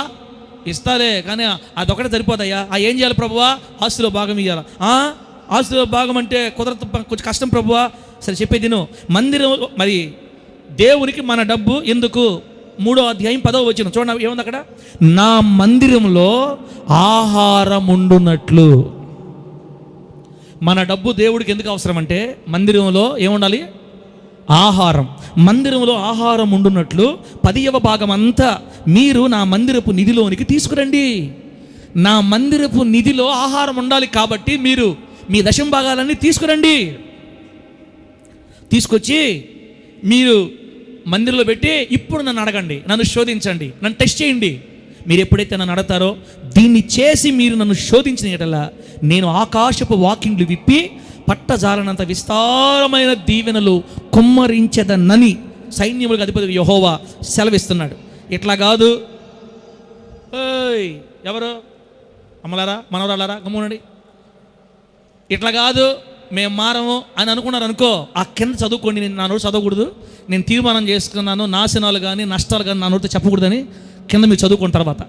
ఇస్తాలే, కానీ అదొకటే సరిపోతాయా? ఏం చేయాలి ప్రభువా? ఆస్తిలో భాగం ఇవ్వాలా? ఆస్తిలో భాగం అంటే కుదరదు, కొంచెం కష్టం ప్రభువా. సరే చెప్పేది నువ్వు. మందిరం మరి దేవునికి మన డబ్బు ఎందుకు? 3వ అధ్యాయం 10వ వచనం చూడండి, ఏముంది అక్కడ? నా మందిరంలో ఆహారం ఉండునట్లు. మన డబ్బు దేవుడికి ఎందుకు అవసరం అంటే మందిరంలో ఏముండాలి? ఆహారం. మందిరంలో ఆహారం ఉండునట్లు 10వ భాగం అంతా మీరు నా మందిరపు నిధిలోనికి తీసుకురండి. నా మందిరపు నిధిలో ఆహారం ఉండాలి కాబట్టి మీరు మీ దశమ భాగాలన్నీ తీసుకురండి. తీసుకొచ్చి మీరు మందిరంలో పెట్టి ఇప్పుడు నన్ను అడగండి, నన్ను శోధించండి, నన్ను టెస్ట్ చేయండి. మీరు ఎప్పుడైతే నన్ను అడతారో దీన్ని చేసి మీరు నన్ను శోధించిన ఎడల నేను ఆకాశపు వాకింగ్లు విప్పి పట్టజాలనంత విస్తారమైన దీవెనలు కుమ్మరించెదనని సైన్యములకు అధిపతి యెహోవా సెలవిస్తున్నాడు. ఇట్లా కాదు, ఎవరు అమ్మలారా మనవరాలారా గమ్మునండి, ఇట్లా కాదు మేము మారము అని అనుకున్నారు అనుకో, ఆ కింద చదువుకోండి. నేను నా నోటు చదవకూడదు, నేను తీర్మానం చేసుకున్నాను, నాశనాలు కానీ నష్టాలు కానీ నా నోటితో చెప్పకూడదని కింద మీరు చదువుకున్న తర్వాత.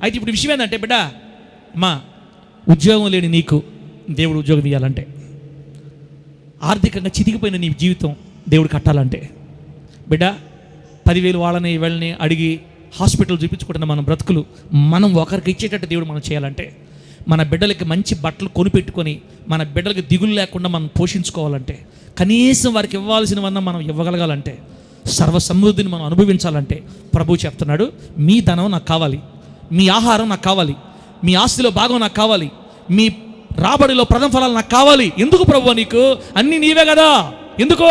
అయితే ఇప్పుడు విషయం ఏంటంటే బిడ్డ, మా ఉద్యోగం లేని నీకు దేవుడు ఉద్యోగం ఇవ్వాలంటే, ఆర్థికంగా చితికిపోయిన నీ జీవితం దేవుడు కట్టాలంటే, బిడ్డ 10,000 వాళ్ళని వీళ్ళని అడిగి హాస్పిటల్ చూపించుకుంటున్న మన బ్రతుకులు మనం ఒకరికి ఇచ్చేటట్టు దేవుడు మనం చేయాలంటే, మన బిడ్డలకి మంచి బట్టలు కొనిపెట్టుకొని మన బిడ్డలకి దిగులు లేకుండా మనం పోషించుకోవాలంటే, కనీసం వారికి ఇవ్వాల్సినవన్నా మనం ఇవ్వగలగాలంటే, సర్వ సమృద్ధిని మనం అనుభవించాలంటే ప్రభువు చెప్తున్నాడు, మీ ధనం నాకు కావాలి, మీ ఆహారం నాకు కావాలి, మీ ఆస్తిలో భాగం నాకు కావాలి, మీ రాబడిలో ప్రథమ ఫలాలు నాకు కావాలి. ఎందుకు ప్రభువా? నీకు అన్నీ నీవే కదా. ఎందుకు?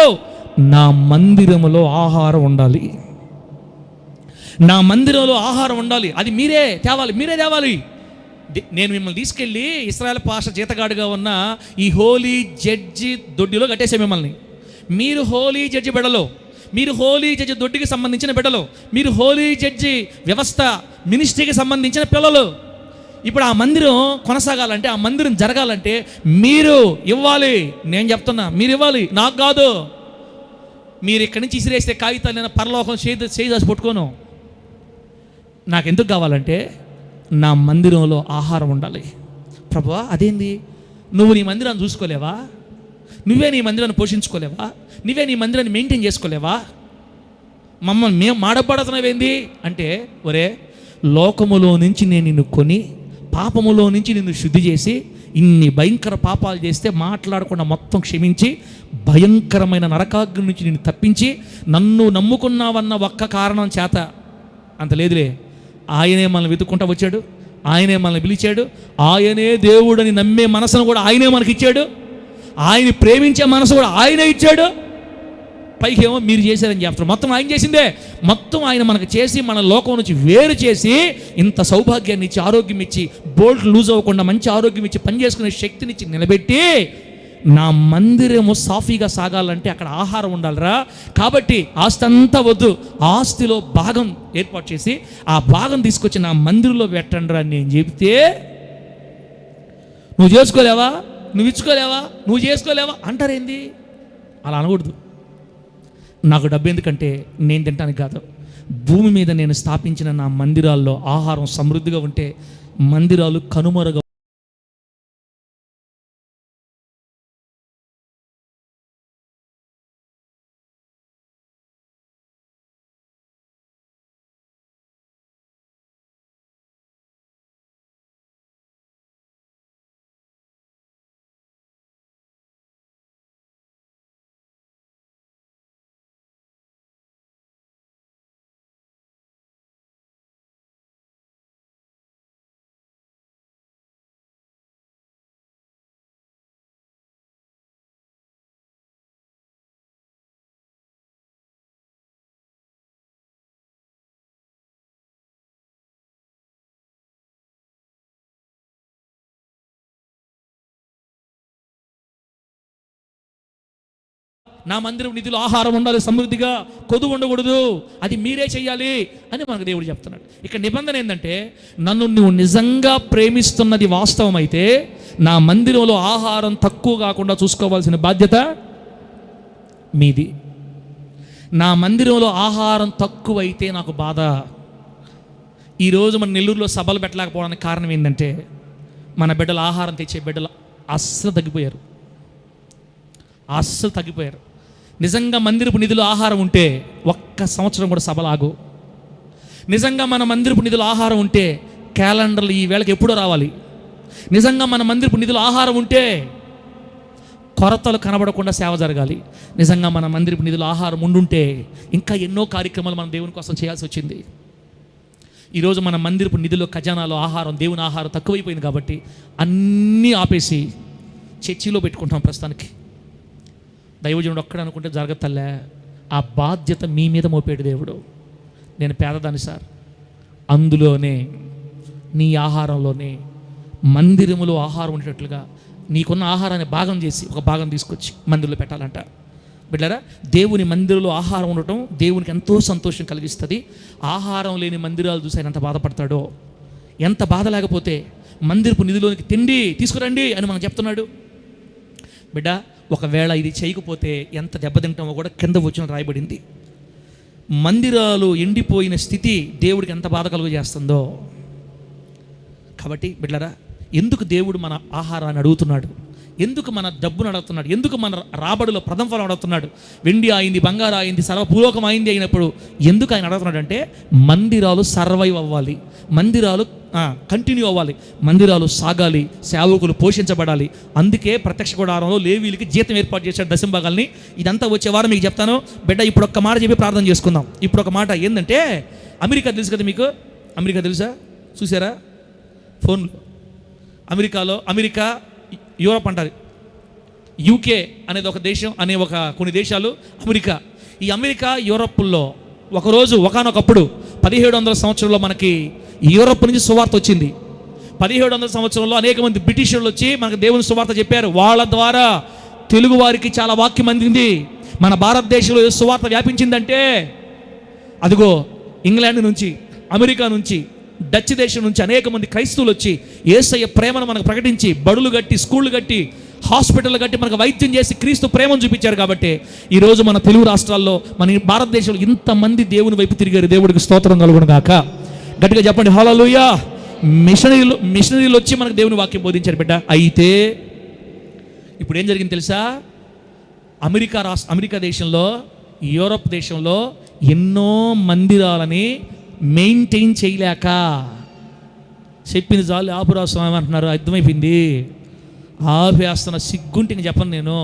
నా మందిరములో ఆహారం ఉండాలి. నా మందిరంలో ఆహారం ఉండాలి. అది మీరే తేవాలి, మీరే తేవాలి. నేను మిమ్మల్ని తీసుకెళ్ళి ఇశ్రాయేల్ పాష జీతగాడుగా ఉన్న ఈ హోలీ జడ్జి దొడ్డిలో కట్టేసే మిమ్మల్ని. మీరు హోలీ జడ్జి బిడ్డలో, మీరు హోలీ జడ్జి దొడ్డికి సంబంధించిన బిడ్డలు, మీరు హోలీ జడ్జి వ్యవస్థ మినిస్ట్రీకి సంబంధించిన పిల్లలు. ఇప్పుడు ఆ మందిరం కొనసాగాలంటే, ఆ మందిరం జరగాలంటే మీరు ఇవ్వాలి. నేను చెప్తున్నా, మీరు ఇవ్వాలి, నాకు కాదు. మీరు ఇక్కడి నుంచి ఇసిరేస్తే కాగితాలు నేను పరలోకం చేసి పట్టుకోను. నాకు ఎందుకు కావాలంటే నా మందిరంలో ఆహారం ఉండాలి. ప్రభువా అదేంది? నువ్వు నీ మందిరాన్ని చూసుకోలేవా? నువ్వే నీ మందిరాన్ని పోషించుకోలేవా? నువ్వే నీ మందిరాన్ని మెయింటైన్ చేసుకోలేవా? మమ్మల్ని మేము మాడపడుతున్నావేంది అంటే, ఒరే లోకములో నుంచి నేను నిన్ను కొని పాపములో నుంచి నిన్ను శుద్ధి చేసి ఇన్ని భయంకర పాపాలు చేస్తే మాట్లాడకుండా మొత్తం క్షమించి భయంకరమైన నరకాగ్ని నుంచి నిన్ను తప్పించి నన్ను నమ్ముకున్నావన్న ఒక్క కారణం చేత అంత లేదులే, ఆయనే మనల్ని వెతుక్కుంటా వచ్చాడు, ఆయనే మనల్ని పిలిచాడు, ఆయనే దేవుడని నమ్మే మనసును కూడా ఆయనే మనకి ఇచ్చాడు, ఆయన ప్రేమించే మనసు కూడా ఆయనే ఇచ్చాడు. పైకి ఏమో మీరు చేశారని చెప్తారు. మొత్తం ఆయన చేసిందే. మొత్తం ఆయన మనకు చేసి మన లోకం నుంచి వేరు చేసి ఇంత సౌభాగ్యాన్ని ఇచ్చి, ఆరోగ్యం ఇచ్చి, బోల్ట్ లూజ్ అవ్వకుండా మంచి ఆరోగ్యం ఇచ్చి, పని చేసుకునే శక్తినిచ్చి నిలబెట్టి నా మందిరము సాఫీగా సాగాలంటే అక్కడ ఆహారం ఉండాలిరా. కాబట్టి ఆస్తి అంతా వద్దు, ఆస్తిలో భాగం ఏర్పాటు చేసి ఆ భాగం తీసుకొచ్చి నా మందిరంలో పెట్టండి రా అని నేను చెబితే, నువ్వు చేసుకోలేవా, నువ్వు ఇచ్చుకోలేవా, నువ్వు చేసుకోలేవా అంటారేంది? అలా అనకూడదు. నాకు డబ్బు ఎందుకంటే నేను తింటానికి కాదు, భూమి మీద నేను స్థాపించిన నా మందిరాల్లో ఆహారం సమృద్ధిగా ఉంటే మందిరాలు కనుమరుగ నా మందిరం నిధిలో ఆహారం ఉండాలి, సమృద్ధిగా, కొదువు ఉండకూడదు, అది మీరే చెయ్యాలి అని మనకు దేవుడు చెప్తున్నాడు. ఇక నిబంధన ఏంటంటే, నన్ను నువ్వు నిజంగా ప్రేమిస్తున్నది వాస్తవం అయితే నా మందిరంలో ఆహారం తక్కువ కాకుండా చూసుకోవాల్సిన బాధ్యత మీది. నా మందిరంలో ఆహారం తక్కువైతే నాకు బాధ. ఈరోజు మన నెల్లూరులో సభలు పెట్టలేకపోవడానికి కారణం ఏంటంటే, మన బిడ్డలు ఆహారం తెచ్చే బిడ్డలు అస్సలు తగ్గిపోయారు. నిజంగా మందిరపు నిధులు ఆహారం ఉంటే ఒక్క సంవత్సరం కూడా సభలాగు. నిజంగా మన మందిరపు నిధులు ఆహారం ఉంటే క్యాలెండర్లు ఈ వేళకి ఎప్పుడో రావాలి. నిజంగా మన మందిరపు నిధులు ఆహారం ఉంటే కొరతలు కనబడకుండా సేవ జరగాలి. నిజంగా మన మందిరపు నిధులు ఆహారం ఉండుంటే ఇంకా ఎన్నో కార్యక్రమాలు మనం దేవుని కోసం చేయాల్సి వచ్చింది. ఈరోజు మన మందిరపు నిధులు ఖజానాలో ఆహారం, దేవుని ఆహారం తక్కువైపోయింది కాబట్టి అన్నీ ఆపేసి చర్చిలో పెట్టుకుంటాం ప్రస్తుతానికి. దైవజనుడు ఒక్కడ అనుకుంటే జరగతల్లే. ఆ బాధ్యత మీ మీద మోపేడు దేవుడు. నేను పేదదాన్ని సార్, అందులోనే నీ ఆహారంలోనే మందిరములో ఆహారం ఉండేటట్లుగా నీకున్న ఆహారాన్ని భాగం చేసి ఒక భాగం తీసుకొచ్చి మందిరంలో పెట్టాలంట. బిడ్డరా, దేవుని మందిరంలో ఆహారం ఉండటం దేవునికి ఎంతో సంతోషం కలిగిస్తుంది. ఆహారం లేని మందిరాలు చూసి ఆయన ఎంత బాధపడతాడో, ఎంత బాధ లేకపోతే మందిరపు నిధిలోనికి తిండి తీసుకురండి అని మనం చెప్తున్నాడు. బిడ్డ, ఒకవేళ ఇది చేయకపోతే ఎంత దెబ్బతింటామో కూడా కింద వచ్చిన రాయబడింది. మందిరాలు ఎండిపోయిన స్థితి దేవుడికి ఎంత బాధ కలుగు చేస్తుందో. కాబట్టి బిడ్డరా, ఎందుకు దేవుడు మన ఆహారాన్ని అడుగుతున్నాడు? ఎందుకు మన డబ్బును అడుగుతున్నాడు? ఎందుకు మన రాబడిలో ప్రథమ ఫలం అడుగుతున్నాడు? వెండి అయింది, బంగారు అయింది, సర్వపూర్వకం అయింది అయినప్పుడు ఎందుకు ఆయన అడుగుతున్నాడు అంటే, మందిరాలు సర్వైవ్ అవ్వాలి, మందిరాలు కంటిన్యూ అవ్వాలి, మందిరాలు సాగాలి, సేవకులు పోషించబడాలి. అందుకే ప్రత్యక్ష గుడారంలో లేవీలకి జీతం ఏర్పాటు చేశాడు, దశంభాగాల్ని. ఇదంతా వచ్చే వారం మీకు చెప్తాను. బిడ్డ, ఇప్పుడు ఒక్క మాట చెప్పి ప్రార్థన చేసుకుందాం. ఇప్పుడు ఒక మాట ఏంటంటే, అమెరికా తెలుసు కదా మీకు? అమెరికా తెలుసా? చూసారా ఫోన్లో? అమెరికా, యూరోప్ అంటారు, యూకే అనేది ఒక దేశం, అనే కొన్ని దేశాలు అమెరికా. ఈ అమెరికా యూరోప్లో ఒకరోజు ఒకానొకప్పుడు 1700 సంవత్సరంలో మనకి యూరోప్ నుంచి సువార్త వచ్చింది. 1700 సంవత్సరంలో అనేక మంది బ్రిటిషర్లు వచ్చి మనకు దేవుని సువార్త చెప్పారు. వాళ్ళ ద్వారా తెలుగు వారికి చాలా వాక్యం అందింది. మన భారతదేశంలో సువార్త వ్యాపించిందంటే అదిగో ఇంగ్లాండ్ నుంచి, అమెరికా నుంచి, డచ్ దేశం నుంచి అనేక మంది క్రైస్తవులు వచ్చి యేసయ్య ప్రేమను మనకు ప్రకటించి బడులు కట్టి, స్కూళ్ళు కట్టి, హాస్పిటల్ కట్టి మనకు వైద్యం చేసి క్రీస్తు ప్రేమను చూపించారు. కాబట్టి ఈరోజు మన తెలుగు రాష్ట్రాల్లో, మన భారతదేశంలో ఇంతమంది దేవుని వైపు తిరిగారు. దేవుడికి స్తోత్రం కలుగును గాక. గట్టిగా చెప్పండి హల్లెలూయా. మిషనరీలు వచ్చి మనకు దేవుని వాక్యం బోధించారు బిడ్డ. అయితే ఇప్పుడు ఏం జరిగింది తెలుసా? అమెరికా దేశంలో, యూరోప్ దేశంలో ఎన్నో మందిరాలని మెయింటైన్ చేయలేక, చెప్పింది చాలు ఆపురా స్వామి అంటున్నారు. అర్థమైపోయింది, ఆపేస్తున్నా. సిగ్గుంటే ఇంక చెప్పను, నేను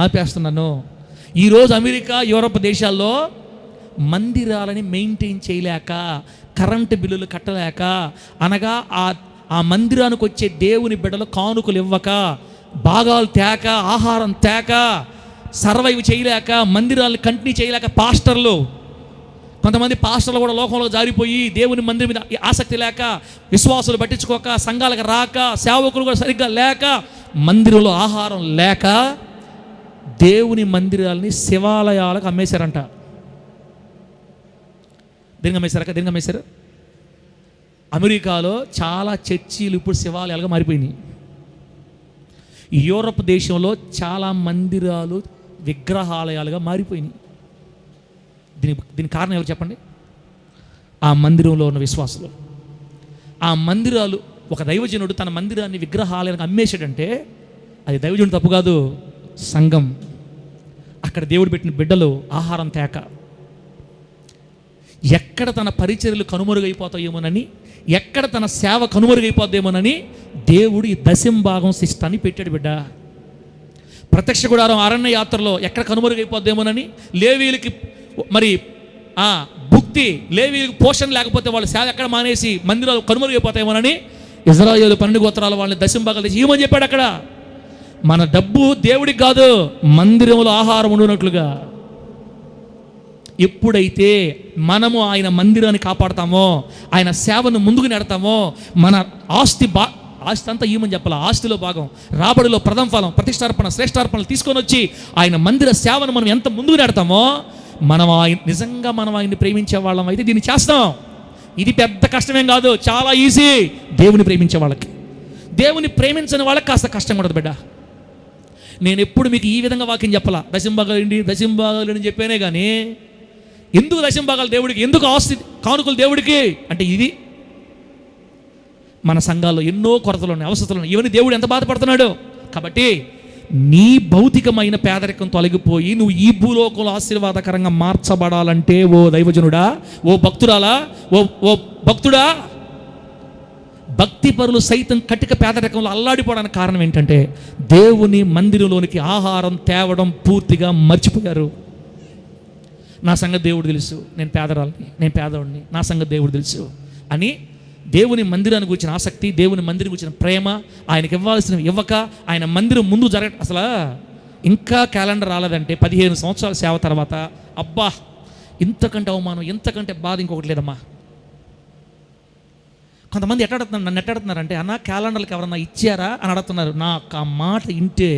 ఆపేస్తున్నాను. ఈరోజు అమెరికా, యూరోప్ దేశాల్లో మందిరాలని మెయింటైన్ చేయలేక, కరెంటు బిల్లులు కట్టలేక, అనగా ఆ మందిరానికి వచ్చే దేవుని బిడ్డలు కానుకలు ఇవ్వక, భాగాలు తేక, ఆహారం తేక, సర్వైవ్ చేయలేక, మందిరాలను కంటిన్యూ చేయలేక, కొంతమంది పాస్టర్లు కూడా లోకంలో జారిపోయి దేవుని మందిరం మీద ఆసక్తి లేక, విశ్వాసులు పట్టించుకోక, సంఘాలకు రాక, సేవకులు కూడా సరిగ్గా లేక, మందిరంలో ఆహారం లేక దేవుని మందిరాలని శివాలయాలకు అమ్మేశారంట. దేనికి అమ్మేశారు? అమెరికాలో చాలా చర్చీలు ఇప్పుడు శివాలయాలుగా మారిపోయినాయి. యూరోప్ దేశంలో చాలా మందిరాలు విగ్రహాలయాలుగా మారిపోయినాయి. దీని కారణం ఎవరు చెప్పండి? ఆ మందిరంలో ఉన్న విశ్వాసులు. ఆ మందిరాలు, ఒక దైవజనుడు తన మందిరాన్ని విగ్రహాలయాలకు అమ్మేశాడంటే అది దైవజనుడు తప్పు కాదు, సంఘం. అక్కడ దేవుడు పెట్టిన బిడ్డలు ఆహారం తేక, ఎక్కడ తన పరిచర్యలు కనుమరుగైపోతాయేమోనని, ఎక్కడ తన సేవ కనుమరుగైపోద్దేమోనని దేవుడు ఈ దశంభాగం సిస్టాన్ని పెట్టాడు బిడ్డ. ప్రత్యక్ష గుడారం అరణ్య యాత్రలో ఎక్కడ కనుమరుగైపోద్దేమోనని, లేవీలకి మరి భుక్తి, లేవీలకు పోషణ లేకపోతే వాళ్ళ సేవ ఎక్కడ మానేసి మందిరాలు కనుమరుగైపోతాయేమోనని ఇజ్రాయేలు 12 గోత్రాల వాళ్ళని దశంభాగాలు తెచ్చి ఏమని చెప్పాడు అక్కడ? మన డబ్బు దేవుడికి కాదు, మందిరంలో ఆహారం ఉండునట్లుగా. ఎప్పుడైతే మనము ఆయన మందిరాన్ని కాపాడతామో, ఆయన సేవను ముందుకు నెడతామో, మన ఆస్తి అంతా ఇవ్వమని చెప్పాలి. ఆస్తిలో భాగం, రాబడిలో ప్రథమ ఫలం, ప్రతిష్టార్పణ, శ్రేష్టార్పణలు తీసుకొని వచ్చి ఆయన మందిర సేవను మనం ఎంత ముందుకు నెడతామో, మనం ఆయన్ని ప్రేమించే వాళ్ళం అయితే దీన్ని చేస్తాం. ఇది పెద్ద కష్టమేం కాదు, చాలా ఈజీ. దేవుని ప్రేమించే వాళ్ళకి, దేవుని ప్రేమించని వాళ్ళకి కాస్త కష్టం ఉండదు బిడ్డ. నేను ఎప్పుడు మీకు ఈ విధంగా వాక్యం చెప్పాలా, దశంభాగాలు అని చెప్పానే కానీ, ఎందుకు దశంభాగాలు దేవుడికి, ఎందుకు ఆస్తి కానుకలు దేవుడికి అంటే, ఇది మన సంఘాల్లో ఎన్నో కొరతలు ఉన్నాయి, అవసరాలు ఉన్నాయి. ఇవన్నీ దేవుడు ఎంత బాధపడుతున్నాడు. కాబట్టి నీ భౌతికమైన పేదరికం తొలగిపోయి నువ్వు ఈ భూలోకంలో ఆశీర్వాదకరంగా మార్చబడాలంటే, ఓ దైవజనుడా, ఓ భక్తురాలా, ఓ భక్తుడా, భక్తి పరులు సైతం కటిక పేదరికంలో అల్లాడిపోవడానికి కారణం ఏంటంటే, దేవుని మందిరంలోనికి ఆహారం తేవడం పూర్తిగా మర్చిపోయారు. నా సంగతి దేవుడు తెలుసు, నేను పేదరాలని, నేను పేదవాడిని, నా సంగతి దేవుడు తెలుసు అని దేవుని మందిరానికి వచ్చిన ఆసక్తి, దేవుని మందిరం వచ్చిన ప్రేమ, ఆయనకి ఇవ్వాల్సిన ఇవ్వక, ఆయన మందిరం ముందు అసలు ఇంకా క్యాలెండర్ రాలేదంటే 15 సంవత్సరాల సేవ తర్వాత, అబ్బా ఇంతకంటే అవమానం, ఇంతకంటే బాధ ఇంకొకటి లేదమ్మా. కొంతమంది నన్ను ఎట్టాడుతున్నారంటే, అన్న క్యాలెండర్లకు ఎవరన్నా ఇచ్చారా అని అడుగుతున్నారు. నాకు ఆ మాట ఇంటే,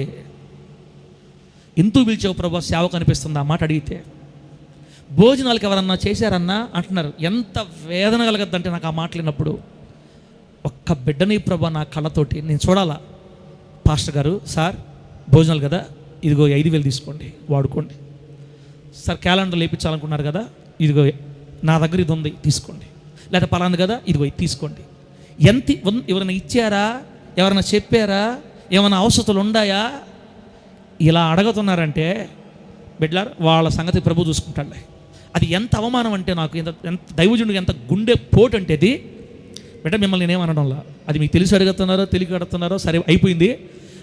ఎందుకు పిలిచావు ప్రభా సేవ కనిపిస్తుంది ఆ మాట అడిగితే. భోజనాలకు ఎవరన్నా చేశారన్నా అంటున్నారు. ఎంత వేదన కలగద్దంటే నాకు ఆ మాటలినప్పుడు, ఒక్క బిడ్డని ప్రభా నా కళ్ళతోటి నేను చూడాలా. పాస్టర్ గారు, సార్ భోజనాలు కదా, ఇదిగో 5,000 తీసుకోండి, వాడుకోండి. సార్ క్యాలెండర్ లేపించాలనుకున్నారు కదా, ఇదిగో నా దగ్గర ఇది ఉంది, తీసుకోండి. లేదా పలాంది కదా, ఇదిగో తీసుకోండి. ఎంత ఎవరైనా ఇచ్చారా, ఎవరైనా చెప్పారా, ఏమైనా అవసరాలు ఉన్నాయా, ఇలా అడుగుతున్నారంటే బిడ్డలారా, వాళ్ళ సంగతి ప్రభు చూసుకుంటాడులే. అది ఎంత అవమానం అంటే, నాకు ఎంత దైవజనుడికి ఎంత గుండె పోటు అంటే అది. బిడ్డ మిమ్మల్ని నేనేమనడంలా, అది మీకు తెలిసి అడుగుతున్నారో తెలియక అడుగుతున్నారో సరే అయిపోయింది.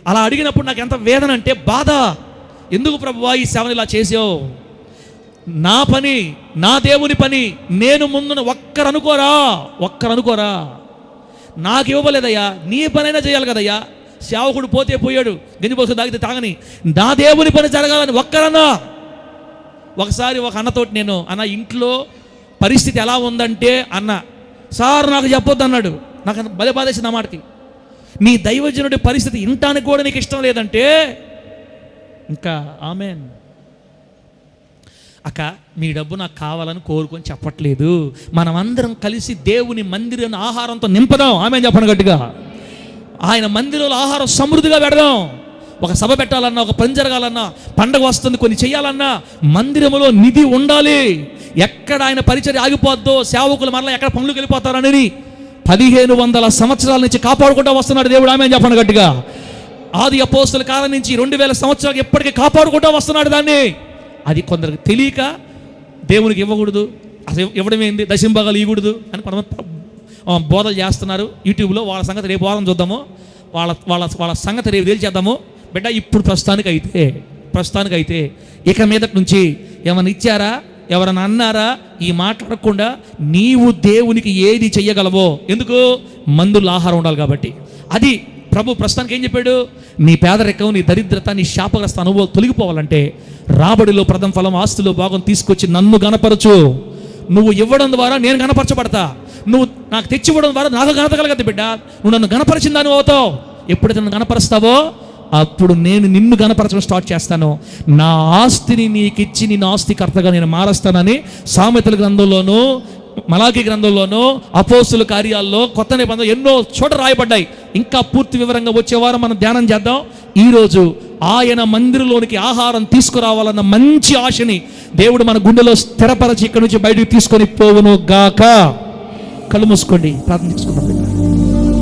అలా అడిగినప్పుడు నాకు ఎంత వేదన అంటే, బాధ. ఎందుకు ప్రభువా ఈ సేవను ఇలా చేసావు? నా పని, నా దేవుని పని, నేను ముందున ఒక్కరు అనుకోరా, నాకు ఇవ్వలేదయ్యా, నీ పనైనా చేయాలి కదయ్యా. సేవకుడు పోతే పోయాడు, గంజిపోసు తాగితే తాగని, నా దేవుని పని జరగాలని ఒక్కరన్నా. ఒకసారి ఒక అన్నతోటి నేను, అన్న ఇంట్లో పరిస్థితి ఎలా ఉందంటే, అన్న సార్ నాకు చెప్పొద్దు అన్నాడు. నాకు భలే బాధేసింది ఆ మాటకి. నీ దైవజనుడి పరిస్థితి ఇంటానికి కూడా నీకు ఇష్టం లేదంటే ఇంకా ఆమెన్. అక్క మీ డబ్బు నాకు కావాలని కోరుకొని చెప్పట్లేదు, మనమందరం కలిసి దేవుని మందిరం ఆహారంతో నింపదాం. ఆమెన్ చెప్పండి గట్టిగా. ఆయన మందిరంలో ఆహారం సమృద్ధిగా పెడదాం. ఒక సభ పెట్టాలన్నా, ఒక పని జరగాలన్నా, పండగ వస్తుంది, కొన్ని చేయాలన్నా మందిరంలో నిధి ఉండాలి. ఎక్కడ ఆయన పరిచర్య ఆగిపోద్దో, సేవకులు మరలా ఎక్కడ పనులకు వెళ్ళిపోతారని 1500 సంవత్సరాల నుంచి కాపాడుకుంటూ వస్తున్నాడు దేవుడు. ఆమెన్ చెప్పండి గట్టిగా. ఆది అపోస్తుల కాలం నుంచి 2000 సంవత్సరాలకు ఎప్పటికీ కాపాడుకుంటూ వస్తున్నాడు దాన్ని. అది కొందరికి తెలియక దేవునికి ఇవ్వకూడదు, అసలు ఇవ్వడమేంది, దశంభాగాలు ఇవ్వకూడదు అని కొంతమంది బోధలు చేస్తున్నారు యూట్యూబ్లో. వాళ్ళ సంగతి రేపు వారం చూద్దాము, వాళ్ళ సంగతి రేపు తేల్చేద్దాము. బిడ్డ ఇప్పుడు ప్రస్తుతానికి అయితే ఇక మీదటి నుంచి ఏమైనా ఇచ్చారా, ఎవరైనా అన్నారా, ఈ మాట్లాడకుండా నీవు దేవునికి ఏది చెయ్యగలవో. ఎందుకు? మందుల ఆహారం ఉండాలి కాబట్టి. అది ప్రభు ప్రస్తుతానికి ఏం చెప్పాడు? నీ పేదరికం, నీ దరిద్రత, నీ శాపగ్రస్త అనుభవం తొలగిపోవాలంటే రాబడిలో ప్రథమ ఫలం, ఆస్తులో భాగం తీసుకొచ్చి నన్ను గణపరచు. నువ్వు ఇవ్వడం ద్వారా నేను గణపరచబడతా. నువ్వు నాకు తెచ్చివ్వడం ద్వారా నాకు ఘనత కలగదు బిడ్డ. నువ్వు నన్ను గణపరిచిన దాన్ని అవుతావు. ఎప్పుడైతే నన్ను గణపరుస్తావో అప్పుడు నేను నిన్ను గణపరచడం స్టార్ట్ చేస్తాను. నా ఆస్తిని నీకు ఇచ్చి నిన్ను ఆస్తికర్తగా నేను మారుస్తానని సామెతల గ్రంథంలోనూ, మలాకి గ్రంథంలోనూ, అపోస్తుల కార్యాల్లో, కొత్త నిబంధనలో ఎన్నో చోట రాయబడ్డాయి. ఇంకా పూర్తి వివరంగా వచ్చే వారం మనం ధ్యానం చేద్దాం. ఈరోజు ఆయన మందిరంలోనికి ఆహారం తీసుకురావాలన్న మంచి ఆశని దేవుడు మన గుండెలో స్థిరపరచి ఇక్కడి నుంచి బయటకు తీసుకొని పోవును గాక. కళ్ళు మూసుకోండి, ప్రార్థన చేసుకుందాం.